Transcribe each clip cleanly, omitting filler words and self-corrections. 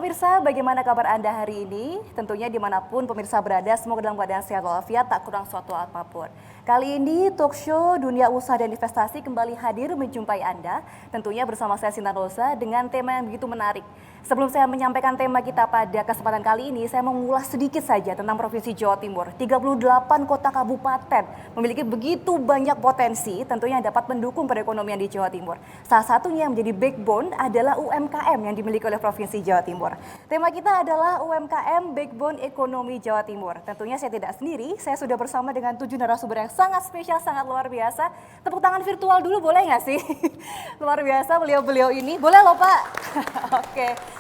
pemirsa, bagaimana kabar Anda hari ini? Tentunya dimanapun pemirsa berada, semoga dalam keadaan sehat walafiat, tak kurang suatu apapun. Kali ini talk show Dunia Usaha dan Investasi kembali hadir menjumpai Anda, tentunya bersama saya Sinta Rosa dengan tema yang begitu menarik. Sebelum saya menyampaikan tema kita pada kesempatan kali ini, saya mau mengulas sedikit saja tentang Provinsi Jawa Timur. 38 kota kabupaten memiliki begitu banyak potensi tentunya yang dapat mendukung perekonomian di Jawa Timur. Salah satunya yang menjadi backbone adalah UMKM yang dimiliki oleh Provinsi Jawa Timur. Tema kita adalah UMKM Backbone Ekonomi Jawa Timur. Tentunya saya tidak sendiri, saya sudah bersama dengan 7 narasumber yang sangat spesial, sangat luar biasa. Tepuk tangan virtual dulu boleh nggak sih? Luar biasa beliau-beliau ini. Boleh loh Pak? Oke.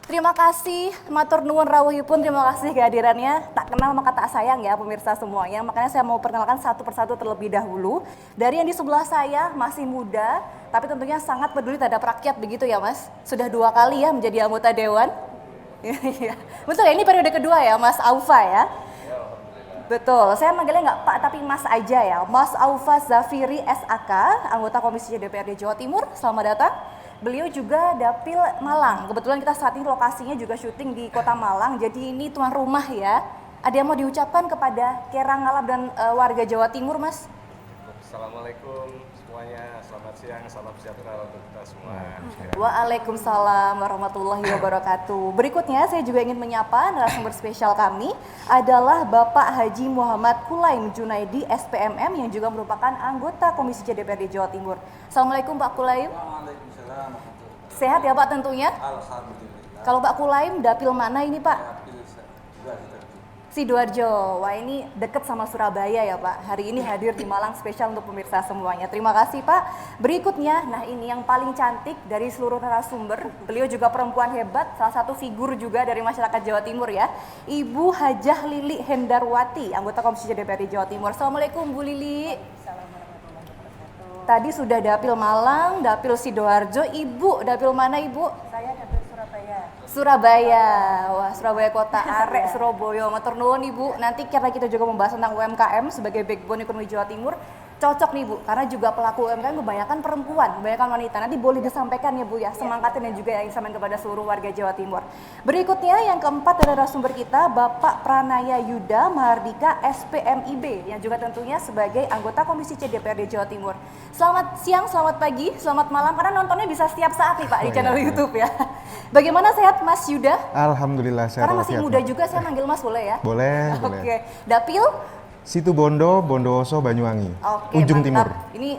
Terima kasih, matur nuwun rawuhipun, terima kasih kehadirannya. Tak kenal maka tak sayang ya pemirsa semuanya. Makanya saya mau perkenalkan satu persatu terlebih dahulu. Dari yang di sebelah saya masih muda, tapi tentunya sangat peduli terhadap rakyat begitu ya Mas. Sudah 2 kali ya menjadi anggota dewan. Betul ya, ini periode kedua ya Mas Aufa ya. Betul, saya manggilnya nggak Pak tapi Mas aja ya. Mas Aufa Zafiri SAK, anggota Komisi DPRD Jawa Timur. Selamat datang. Beliau juga Dapil Malang. Kebetulan kita saat ini lokasinya juga syuting di Kota Malang. Jadi ini tuan rumah ya. Ada yang mau diucapkan kepada Kerang Ngalap dan warga Jawa Timur, Mas? Assalamualaikum semuanya. Selamat siang, salam sejahtera untuk kita semua. Waalaikumsalam warahmatullahi wabarakatuh. Berikutnya saya juga ingin menyapa narasumber spesial kami adalah Bapak Haji Muhammad Kulaim Junaidi SPMM yang juga merupakan anggota Komisi DPRD Jawa Timur. Assalamualaikum Pak Kulaim. Sehat ya Pak tentunya? Alhamdulillah. Kalau Pak Kulaim dapil mana ini Pak? Sidoarjo. Wah ini deket sama Surabaya ya Pak. Hari ini hadir di Malang spesial untuk pemirsa semuanya. Terima kasih Pak. Berikutnya, nah ini yang paling cantik dari seluruh narasumber. Beliau juga perempuan hebat, salah satu figur juga dari masyarakat Jawa Timur ya. Ibu Hajah Lili Hendarwati, anggota Komisi DPRD Jawa Timur. Assalamualaikum Bu Lili. Tadi sudah dapil Malang, dapil Sidoarjo. Ibu, dapil mana Ibu? Saya dapil Surabaya. Surabaya, wah Surabaya kota arek Surabaya, matur nuwun Ibu. Nanti karena kita juga membahas tentang UMKM sebagai backbone ekonomi Jawa Timur, cocok nih Bu, karena juga pelaku UMKM kebanyakan perempuan, kebanyakan wanita. Nanti boleh disampaikan ya Bu ya, semangatnya dan juga yang disampaikan kepada seluruh warga Jawa Timur. Berikutnya yang keempat adalah sumber kita, Bapak Pranaya Yuda Mahardika SPMIB, yang juga tentunya sebagai anggota Komisi C DPRD Jawa Timur. Selamat siang, selamat pagi, selamat malam, karena nontonnya bisa setiap saat nih Pak di channel YouTube ya. Bagaimana sehat Mas Yuda? Alhamdulillah sehat. Karena masih muda juga saya manggil Mas boleh ya? Boleh, boleh. Oke, dapil? Situbondo, Bondowoso, Banyuwangi. Oke, Ujung mantap. Timur. Ini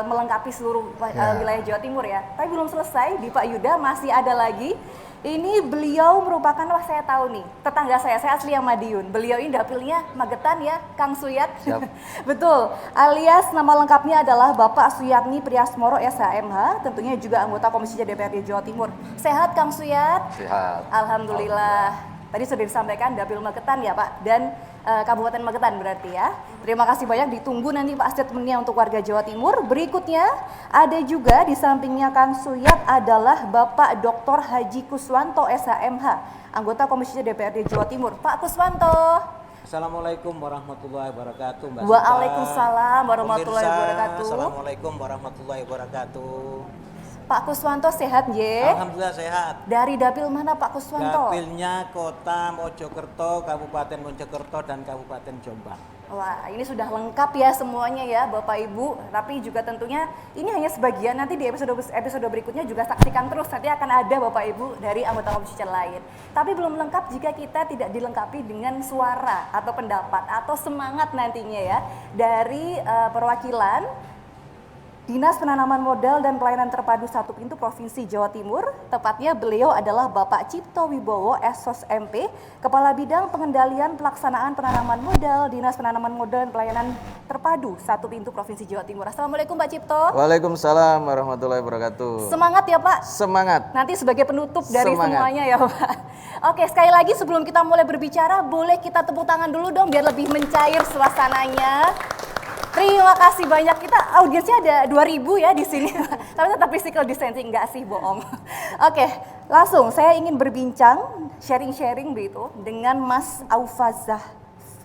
melengkapi seluruh wilayah Jawa Timur ya. Tapi belum selesai, di Pak Yuda masih ada lagi. Ini beliau merupakan, wah saya tahu nih, tetangga saya asli yang Madiun. Beliau ini dapilnya Magetan ya, Kang Suyat. Betul, alias nama lengkapnya adalah Bapak Suyatni Priasmoro SHMH, tentunya juga anggota Komisi DPRD Jawa Timur. Sehat Kang Suyat? Sehat. Alhamdulillah. Tadi sudah disampaikan dapil Magetan ya Pak, dan Kabupaten Magetan berarti ya. Terima kasih banyak, ditunggu nanti Pak statementnya untuk warga Jawa Timur. Berikutnya ada juga di sampingnya Kang Suyat adalah Bapak Dr. Haji Kuswanto SHMH, anggota Komisi DPRD Jawa Timur. Pak Kuswanto. Assalamualaikum warahmatullahi wabarakatuh Mbak Sinta. Waalaikumsalam warahmatullahi Pemirsa, wabarakatuh. Assalamualaikum warahmatullahi wabarakatuh. Pak Kuswanto sehat ye? Alhamdulillah sehat. Dari dapil mana Pak Kuswanto? Dapilnya Kota Mojokerto, Kabupaten Mojokerto dan Kabupaten Jombang. Wah, ini sudah lengkap ya semuanya ya Bapak Ibu. Tapi juga tentunya ini hanya sebagian, nanti di episode berikutnya juga saksikan terus. Nanti akan ada Bapak Ibu dari anggota komisi lain. Tapi belum lengkap jika kita tidak dilengkapi dengan suara atau pendapat atau semangat nantinya ya dari perwakilan Dinas Penanaman Modal dan Pelayanan Terpadu Satu Pintu Provinsi Jawa Timur. Tepatnya beliau adalah Bapak Cipto Wibowo SOS MP, Kepala Bidang Pengendalian Pelaksanaan Penanaman Modal Dinas Penanaman Modal dan Pelayanan Terpadu Satu Pintu Provinsi Jawa Timur. Assalamualaikum Pak Cipto. Waalaikumsalam warahmatullahi wabarakatuh. Semangat ya Pak. Semangat. Nanti sebagai penutup dari Semangat. semuanya ya Pak. Oke, sekali lagi sebelum kita mulai berbicara, boleh kita tepuk tangan dulu dong biar lebih mencair suasananya. Terima kasih banyak, kita audiensnya ada 2000 ya di sini. Tapi tetap physical distancing, enggak sih bohong. Oke, langsung saya ingin berbincang, sharing-sharing begitu dengan Mas Aufa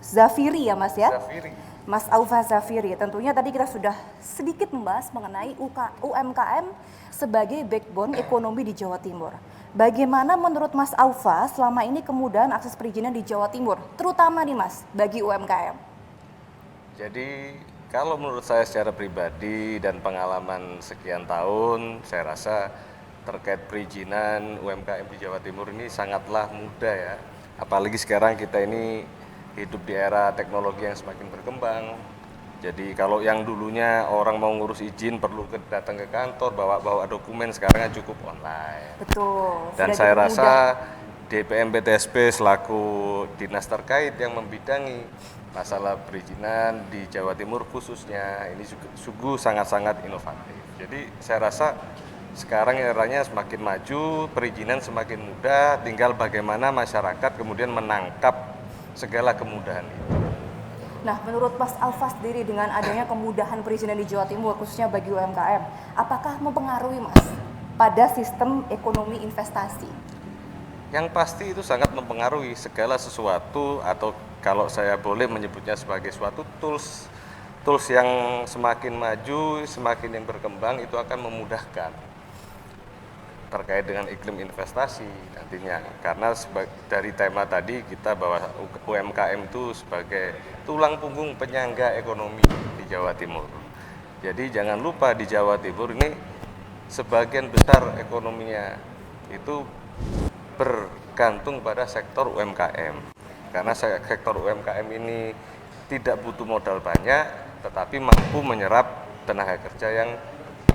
Zafiri ya Mas ya. Zafiri. Mas Aufa Zafiri, tentunya tadi kita sudah sedikit membahas mengenai UMKM sebagai backbone ekonomi di Jawa Timur. Bagaimana menurut Mas Aufa selama ini kemudahan akses perizinan di Jawa Timur, terutama nih Mas, bagi UMKM? Jadi kalau menurut saya secara pribadi dan pengalaman sekian tahun, saya rasa terkait perizinan UMKM di Jawa Timur ini sangatlah mudah ya. Apalagi sekarang kita ini hidup di era teknologi yang semakin berkembang. Jadi kalau yang dulunya orang mau ngurus izin perlu datang ke kantor, bawa dokumen, sekarang cukup online. Betul. Dan sudah saya dipermudah. rasa DPM BTSP selaku dinas terkait yang membidangi masalah perizinan di Jawa Timur khususnya ini sungguh sangat-sangat inovatif. Jadi saya rasa sekarang eranya semakin maju, perizinan semakin mudah, tinggal bagaimana masyarakat kemudian menangkap segala kemudahan itu. Nah, menurut Mas Aufa sendiri dengan adanya kemudahan perizinan di Jawa Timur khususnya bagi UMKM, apakah mempengaruhi Mas pada sistem ekonomi investasi? Yang pasti itu sangat mempengaruhi segala sesuatu, atau kalau saya boleh menyebutnya sebagai suatu tools yang semakin maju, semakin yang berkembang itu akan memudahkan terkait dengan iklim investasi nantinya. Karena dari tema tadi kita bahwa UMKM itu sebagai tulang punggung penyangga ekonomi di Jawa Timur. Jadi jangan lupa di Jawa Timur ini sebagian besar ekonominya itu bergantung pada sektor UMKM. Karena sektor UMKM ini tidak butuh modal banyak, tetapi mampu menyerap tenaga kerja yang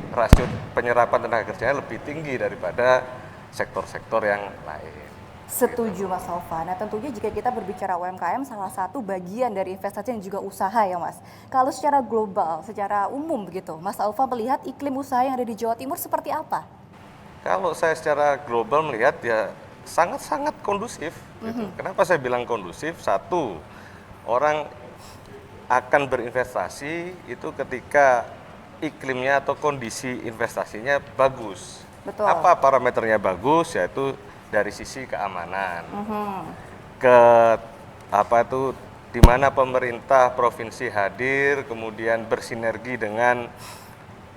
rasio penyerapan tenaga kerjanya lebih tinggi daripada sektor-sektor yang lain. Setuju Mas Aufa. Nah tentunya jika kita berbicara UMKM salah satu bagian dari investasi dan juga usaha ya Mas. Kalau secara global, secara umum begitu, Mas Aufa melihat iklim usaha yang ada di Jawa Timur seperti apa? Kalau saya secara global melihat ya sangat-sangat kondusif. Gitu. Kenapa saya bilang kondusif? Satu, orang akan berinvestasi itu ketika iklimnya atau kondisi investasinya bagus. Betul. Apa parameternya bagus? Yaitu dari sisi keamanan. Di mana pemerintah provinsi hadir, kemudian bersinergi dengan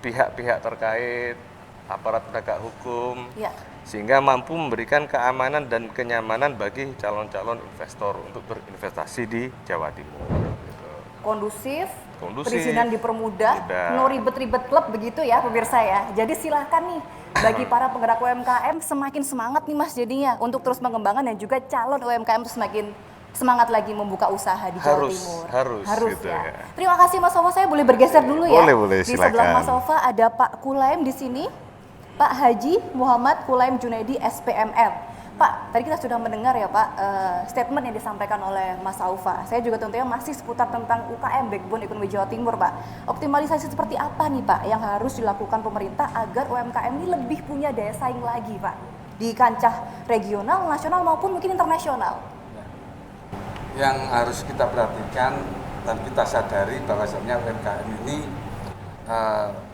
pihak-pihak terkait, aparat penegak hukum, Ya. sehingga mampu memberikan keamanan dan kenyamanan bagi calon-calon investor untuk berinvestasi di Jawa Timur. Gitu. Kondusif, Kondusif, perizinan dipermudah, mudah. no ribet-ribet klub begitu ya pemirsa ya. Jadi silahkan nih bagi para penggerak UMKM semakin semangat nih Mas jadinya untuk terus mengembangkan dan juga calon UMKM terus semakin semangat lagi membuka usaha di Jawa Timur. Harus gitu ya. ya. Terima kasih Mas Aufa, saya boleh bergeser dulu ya. Boleh, Di sebelah silakan. Mas Aufa ada Pak Kulaim di sini. Pak Haji Muhammad Kulaim Junaidi SPML. Pak, tadi kita sudah mendengar ya Pak statement yang disampaikan oleh Mas Aufa. Saya juga tentunya masih seputar tentang UKM, backbone ekonomi Jawa Timur Pak. Optimalisasi seperti apa nih Pak yang harus dilakukan pemerintah agar UMKM ini lebih punya daya saing lagi Pak di kancah regional, nasional maupun mungkin internasional? Yang harus kita perhatikan dan kita sadari bahwasanya UMKM ini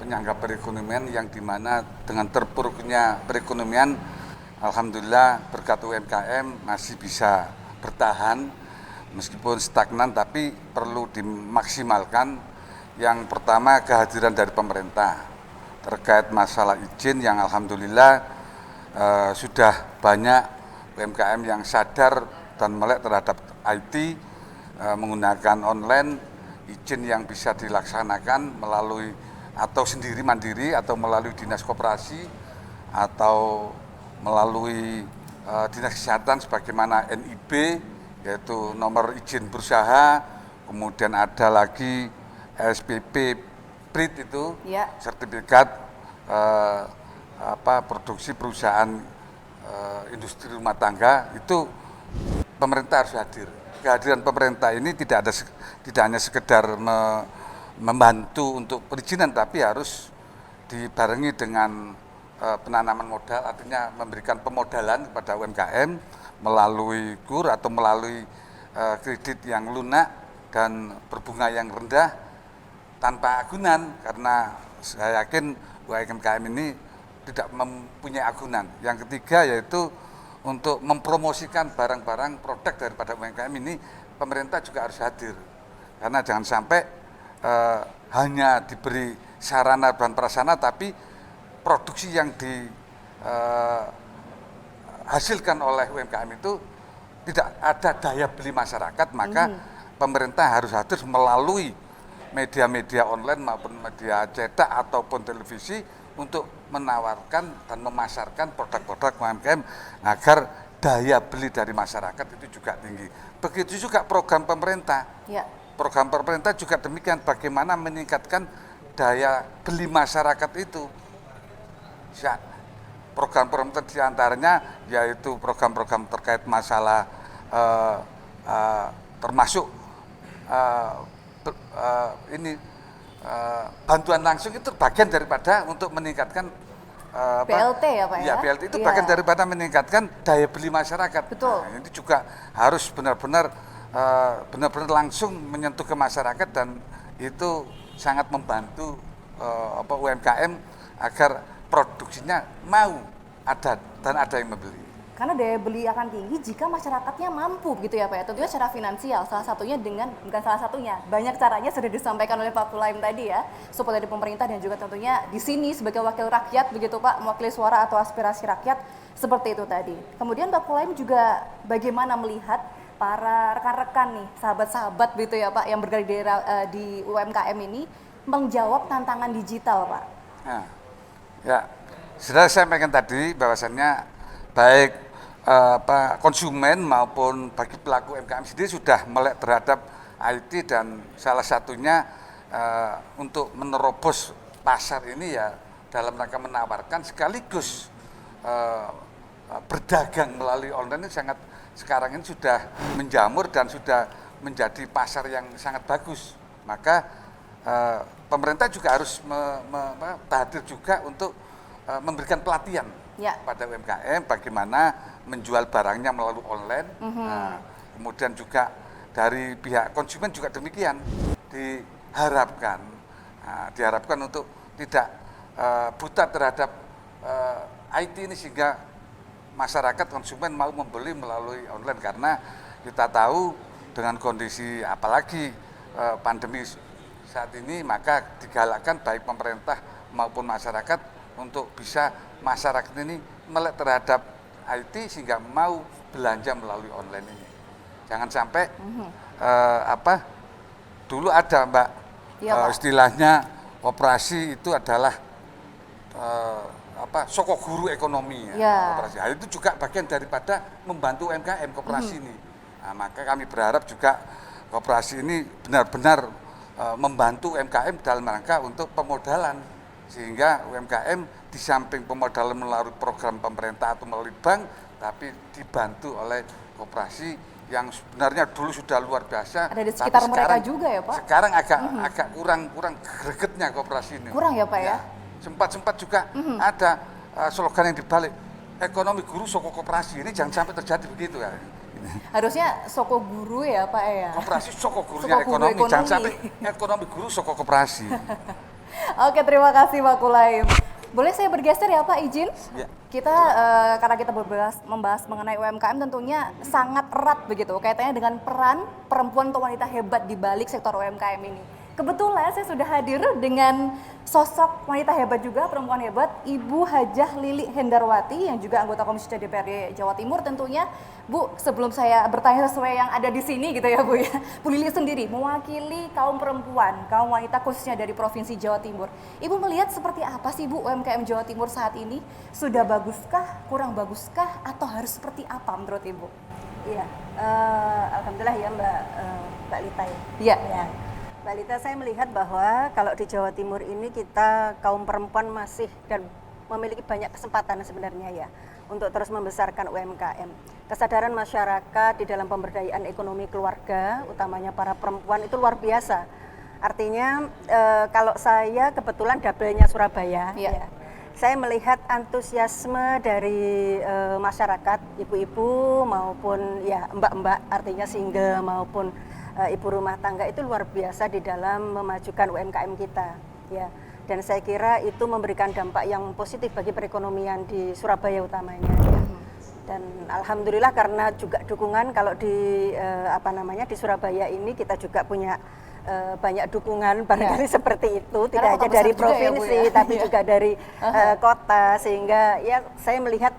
penyangga perekonomian yang dimana dengan terpuruknya perekonomian, alhamdulillah berkat UMKM masih bisa bertahan meskipun stagnan, tapi perlu dimaksimalkan. Yang pertama kehadiran dari pemerintah terkait masalah izin yang alhamdulillah sudah banyak UMKM yang sadar dan melek terhadap IT, menggunakan online, izin yang bisa dilaksanakan melalui atau sendiri mandiri atau melalui dinas koperasi atau melalui dinas kesehatan sebagaimana NIB yaitu nomor izin berusaha, kemudian ada lagi SPP PRIT itu Ya. sertifikat produksi perusahaan industri rumah tangga, itu pemerintah harus hadir. Kehadiran pemerintah ini tidak hanya sekedar membantu untuk perizinan, tapi harus dibarengi dengan penanaman modal, artinya memberikan pemodalan kepada UMKM melalui KUR atau melalui kredit yang lunak dan berbunga yang rendah tanpa agunan, karena saya yakin UMKM ini tidak mempunyai agunan. Yang ketiga yaitu untuk mempromosikan barang-barang produk daripada UMKM ini, pemerintah juga harus hadir, karena jangan sampai hanya diberi sarana dan prasarana tapi produksi yang dihasilkan oleh UMKM itu tidak ada daya beli masyarakat, maka pemerintah harus hadir melalui media-media online maupun media cetak ataupun televisi untuk menawarkan dan memasarkan produk-produk UMKM agar daya beli dari masyarakat itu juga tinggi. Begitu juga program pemerintah. Ya. Program pemerintah juga demikian, bagaimana meningkatkan daya beli masyarakat itu. Program-program diantaranya yaitu program-program terkait masalah termasuk bantuan langsung itu bagian daripada untuk meningkatkan BLT ya Pak ya? Ya, BLT itu bagian daripada meningkatkan daya beli masyarakat. Betul. Nah, ini juga harus benar-benar langsung menyentuh ke masyarakat, dan itu sangat membantu UMKM agar produksinya mau ada dan ada yang membeli. Karena daya beli akan tinggi jika masyarakatnya mampu gitu ya Pak ya, tentunya secara finansial, salah satunya dengan, bukan salah satunya, banyak caranya sudah disampaikan oleh Pak Pulaim tadi ya, support dari pemerintah dan juga tentunya di sini sebagai wakil rakyat begitu Pak, mewakili suara atau aspirasi rakyat seperti itu tadi. Kemudian Pak Pulaim juga bagaimana melihat para rekan-rekan nih, sahabat-sahabat gitu ya Pak, yang bergerak di UMKM ini menjawab tantangan digital Pak? Nah, ya, sudah saya sampaikan tadi bahwasannya baik konsumen maupun bagi pelaku UMKM sendiri sudah melek terhadap IT, dan salah satunya untuk menerobos pasar ini ya dalam rangka menawarkan sekaligus berdagang melalui online ini sangat, sekarang ini sudah menjamur dan sudah menjadi pasar yang sangat bagus. Maka pemerintah juga harus hadir juga untuk memberikan pelatihan pada UMKM bagaimana menjual barangnya melalui online. Nah, kemudian juga dari pihak konsumen juga demikian, diharapkan untuk tidak buta terhadap IT ini, sehingga masyarakat konsumen mau membeli melalui online, karena kita tahu dengan kondisi apalagi pandemi saat ini, maka digalakkan baik pemerintah maupun masyarakat untuk bisa masyarakat ini melek terhadap IT sehingga mau belanja melalui online ini. Jangan sampai dulu ada Mbak istilahnya operasi itu adalah soko guru ekonomi ya. Operasi. Itu juga bagian daripada membantu UMKM koperasi ini. Nah, maka kami berharap juga koperasi ini benar-benar membantu UMKM dalam rangka untuk pemodalan, sehingga UMKM di samping pemodalan melalui program pemerintah atau melalui bank, tapi dibantu oleh koperasi yang sebenarnya dulu sudah luar biasa. Ada di sekitar mereka juga ya Pak? Sekarang agak kurang gregetnya koperasi ini. Kurang ya Pak ya? Sempat juga ada slogan yang dibalik, ekonomi guru soko koperasi, ini jangan sampai terjadi begitu ya. Harusnya soko guru ya Pak ya? Koperasi soko gurunya ekonomi, jangan sampai ekonomi guru soko koperasi. Oke, terima kasih Pak Pulaim. Boleh saya bergeser ya Pak, izin? Ya. Kita karena kita membahas mengenai UMKM tentunya sangat erat begitu kaitannya dengan peran perempuan atau wanita hebat di balik sektor UMKM ini. Kebetulan saya sudah hadir dengan sosok wanita hebat juga, perempuan hebat, Ibu Hajah Lili Hendarwati yang juga anggota Komisi C DPRD Jawa Timur tentunya. Bu, sebelum saya bertanya sesuai yang ada di sini gitu ya Bu ya, Bu Lili sendiri mewakili kaum perempuan, kaum wanita khususnya dari Provinsi Jawa Timur. Ibu melihat seperti apa sih Bu UMKM Jawa Timur saat ini? Sudah baguskah, kurang baguskah, atau harus seperti apa menurut Ibu? Iya, alhamdulillah ya Mbak Lita ya. Iya. Ya. Mbak Lita, saya melihat bahwa kalau di Jawa Timur ini kita kaum perempuan masih dan memiliki banyak kesempatan sebenarnya ya untuk terus membesarkan UMKM. Kesadaran masyarakat di dalam pemberdayaan ekonomi keluarga, utamanya para perempuan, itu luar biasa. Artinya kalau saya kebetulan dapilnya Surabaya, ya, saya melihat antusiasme dari masyarakat, ibu-ibu maupun ya mbak-mbak, artinya single maupun ibu rumah tangga, itu luar biasa di dalam memajukan UMKM kita, ya. Dan saya kira itu memberikan dampak yang positif bagi perekonomian di Surabaya utamanya, ya. Dan alhamdulillah karena juga dukungan kalau di di Surabaya ini kita juga punya banyak dukungan barangkali seperti itu, tidak hanya dari provinsi ya, tapi juga dari kota, sehingga ya saya melihat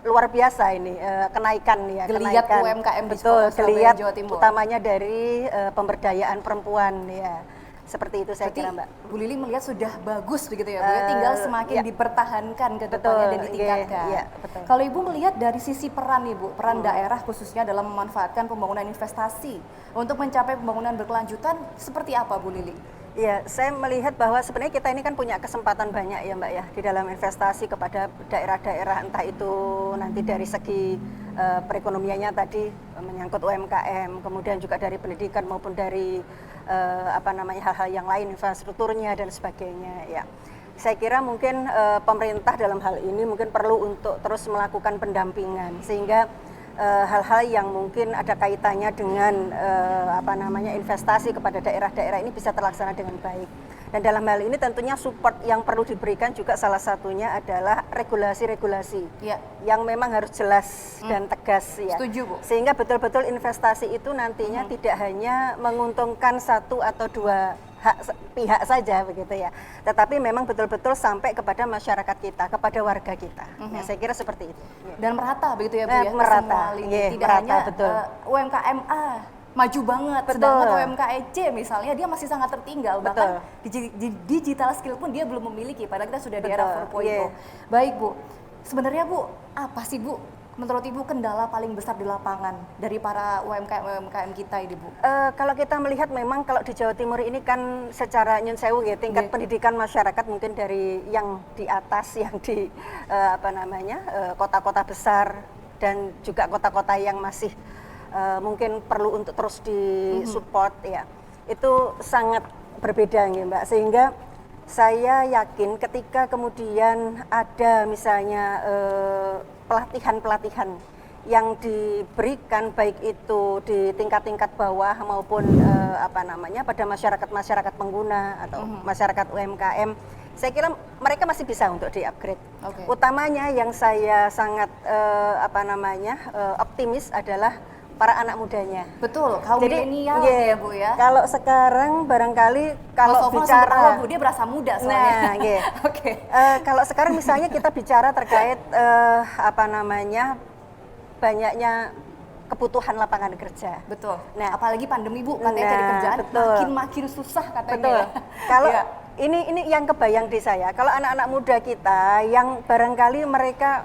luar biasa ini kenaikan ya, Geliat kenaikan. UMKM di Betul, Kota Surabaya, geliat Jawa Timur. utamanya dari pemberdayaan perempuan ya. Seperti itu saya Berarti kira, Mbak. Bu Lili melihat sudah bagus begitu ya Bu, ya? Tinggal semakin ya. dipertahankan ke depannya Betul, dan ditingkatkan. iya, betul. Kalau Ibu melihat dari sisi peran nih Bu, peran daerah khususnya dalam memanfaatkan pembangunan investasi untuk mencapai pembangunan berkelanjutan seperti apa Bu Lili? Iya, saya melihat bahwa sebenarnya kita ini kan punya kesempatan banyak ya Mbak ya di dalam investasi kepada daerah-daerah, entah itu nanti dari segi perekonomiannya tadi menyangkut UMKM, kemudian juga dari pendidikan maupun dari hal-hal yang lain, infrastrukturnya dan sebagainya ya. Saya kira mungkin pemerintah dalam hal ini mungkin perlu untuk terus melakukan pendampingan sehingga hal-hal yang mungkin ada kaitannya dengan investasi kepada daerah-daerah ini bisa terlaksana dengan baik. Dan dalam hal ini tentunya support yang perlu diberikan juga salah satunya adalah regulasi-regulasi Ya. yang memang harus jelas dan tegas ya. Setuju, Bu. Sehingga betul-betul investasi itu nantinya tidak hanya menguntungkan satu atau dua pihak saja begitu ya, tetapi memang betul-betul sampai kepada masyarakat kita, kepada warga kita. Nah, saya kira seperti itu. Ya. Dan merata begitu ya Bu ya, ke Merata, semua lini. iya, Tidak merata, hanya betul. UMKM maju banget, Betul. sedangkan UMKM C misalnya dia masih sangat tertinggal, bahkan Betul. di digital skill pun dia belum memiliki, padahal kita sudah di era Betul, 4.0. iya. Baik Bu, sebenarnya Bu, apa sih Bu menurut Ibu kendala paling besar di lapangan dari para UMKM kita ini Bu? Kalau kita melihat memang kalau di Jawa Timur ini kan secara nyun sewu ya, tingkat pendidikan masyarakat mungkin dari yang di atas, yang di kota-kota besar dan juga kota-kota yang masih mungkin perlu untuk terus disupport ya, itu sangat berbeda ya Mbak, sehingga saya yakin ketika kemudian ada misalnya pelatihan-pelatihan yang diberikan baik itu di tingkat-tingkat bawah maupun pada masyarakat pengguna atau masyarakat UMKM, saya kira mereka masih bisa untuk di-upgrade. Oke. Utamanya yang saya sangat optimis adalah para anak mudanya. Betul, kaum Jadi, milenial iya, ya Bu ya. Kalau sekarang barangkali kalau Mas Sofwan sempat bicara, tahu, Bu, dia berasa muda soalnya. nah, iya. Oke. Kalau sekarang misalnya kita bicara terkait banyaknya kebutuhan lapangan kerja. Betul. Nah, Apalagi pandemi Bu, katanya cari kerjaan betul. makin susah katanya. Betul. Kalau Iya. ini yang kebayang di saya, kalau anak-anak muda kita yang barangkali mereka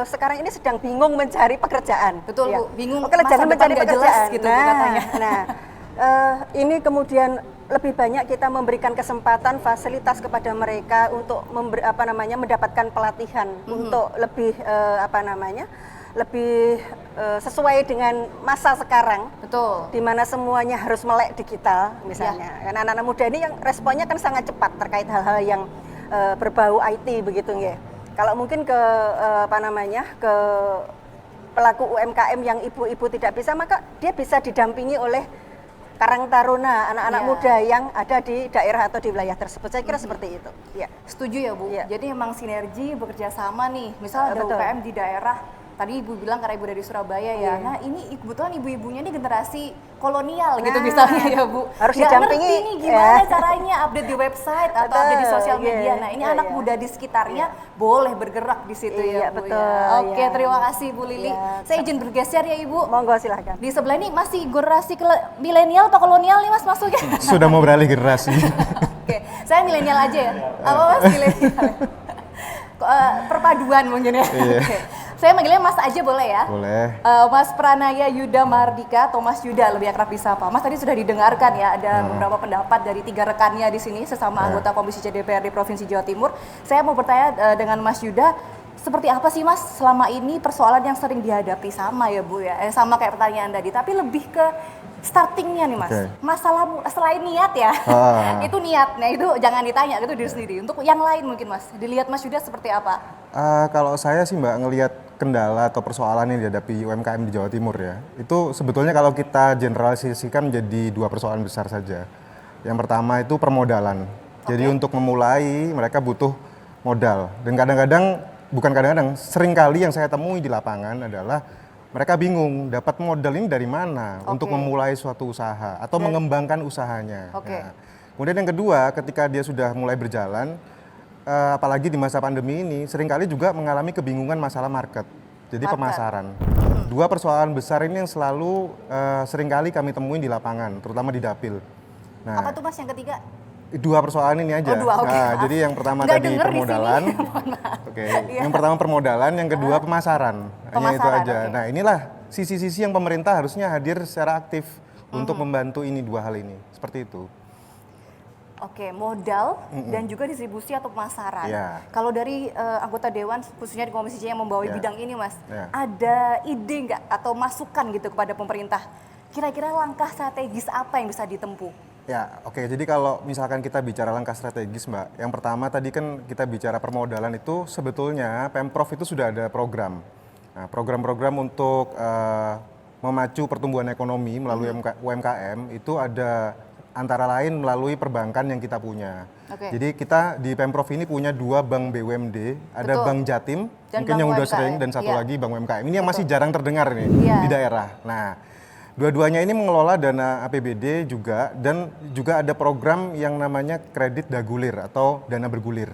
sekarang ini sedang bingung mencari pekerjaan. Betul, ya. Bu. Bingung, Oke, masa jangan depan mencari nggak jelas pekerjaan. gitu, Bu, katanya. Ini kemudian lebih banyak kita memberikan kesempatan fasilitas kepada mereka untuk mendapatkan pelatihan untuk lebih lebih sesuai dengan masa sekarang. Betul. Di mana semuanya harus melek digital misalnya. Karena anak-anak muda ini yang responnya kan sangat cepat terkait hal-hal yang berbau IT begitu ya. Kalau mungkin ke ke pelaku UMKM yang ibu-ibu tidak bisa, maka dia bisa didampingi oleh Karang Taruna, anak-anak muda yang ada di daerah atau di wilayah tersebut. Saya kira seperti itu. Ya. Setuju ya Bu. Iya. Jadi memang sinergi bekerja sama nih. Misal ada Betul. UKM di daerah. Tadi Ibu bilang karena Ibu dari Surabaya ya. Nah ini kebetulan ibu-ibunya ini generasi kolonial gitu misalnya ya Bu. Harus Nggak didampingi, ngerti nih gimana ya. caranya update di website atau Betul, update di sosial iya, media. Nah ini iya, anak iya. muda di sekitarnya boleh bergerak di situ Iya, ya Bu betul, ya. Oke, iya. terima kasih Bu Lili. Iya. Saya izin bergeser ya Ibu. Monggo silahkan. Di sebelah ini masih generasi milenial atau kolonial nih Mas masuknya? Sudah mau beralih generasi. Oke, saya milenial aja ya. Apa Mas milenial? Perpaduan mungkin ya. Iya. Oke. Saya manggilnya Mas aja boleh ya? Boleh. Mas Pranaya Yuda Mardika atau Mas Yuda lebih akrab disapa. Mas tadi sudah didengarkan ya, ada beberapa pendapat dari 3 rekannya di sini sesama anggota Komisi C DPRD Provinsi Jawa Timur. Saya mau bertanya dengan Mas Yuda, seperti apa sih Mas selama ini persoalan yang sering dihadapi sama ya Bu ya, sama kayak pertanyaan tadi, tapi lebih ke startingnya nih Mas. Oke. Masalah selain niat ya, itu niatnya itu jangan ditanya, itu diri sendiri. Untuk yang lain mungkin Mas, dilihat Mas Yuda seperti apa? Kalau saya sih Mbak ngelihat kendala atau persoalan yang dihadapi UMKM di Jawa Timur ya, itu sebetulnya kalau kita generalisasikan menjadi 2 persoalan besar saja. Yang pertama itu permodalan. Jadi untuk memulai mereka butuh modal. Dan kadang-kadang seringkali yang saya temui di lapangan adalah mereka bingung dapat modal ini dari mana untuk memulai suatu usaha atau mengembangkan usahanya. Oke. Nah, kemudian yang kedua, ketika dia sudah mulai berjalan, apalagi di masa pandemi ini, seringkali juga mengalami kebingungan masalah market. jadi Market. pemasaran. Dua persoalan besar ini yang selalu seringkali kami temuin di lapangan, terutama di dapil. Apa Nah, tuh Mas yang ketiga? dua persoalan ini aja. Oh, dua, oke. Nah, jadi yang pertama Nggak tadi denger di sini. permodalan. Mohon maaf. Oke, yang pertama permodalan, yang kedua pemasaran. Hanya itu Pemasaran, aja. oke. Nah, inilah sisi-sisi yang pemerintah harusnya hadir secara aktif untuk membantu ini dua hal ini. Seperti itu. Oke, modal dan juga distribusi atau pemasaran. Iya. Kalau dari anggota dewan, khususnya di Komisi C yang membawahi Iya. bidang ini, Mas, Iya. ada ide nggak atau masukan gitu kepada pemerintah? Kira-kira langkah strategis apa yang bisa ditempuh? Ya, oke. Jadi kalau misalkan kita bicara langkah strategis, Mbak, yang pertama tadi kan kita bicara permodalan itu sebetulnya Pemprov itu sudah ada program. Nah, program-program untuk memacu pertumbuhan ekonomi melalui UMKM itu ada antara lain melalui perbankan yang kita punya. Oke. Jadi kita di Pemprov ini punya dua bank BUMD, ada Betul. Bank Jatim, Dan mungkin Bank yang udah UMKM. sering, dan satu Iya. lagi Bank UMKM. Ini yang masih jarang terdengar nih Iya. di daerah. Nah, dua-duanya ini mengelola dana APBD juga, dan juga ada program yang namanya kredit dagulir atau dana bergulir.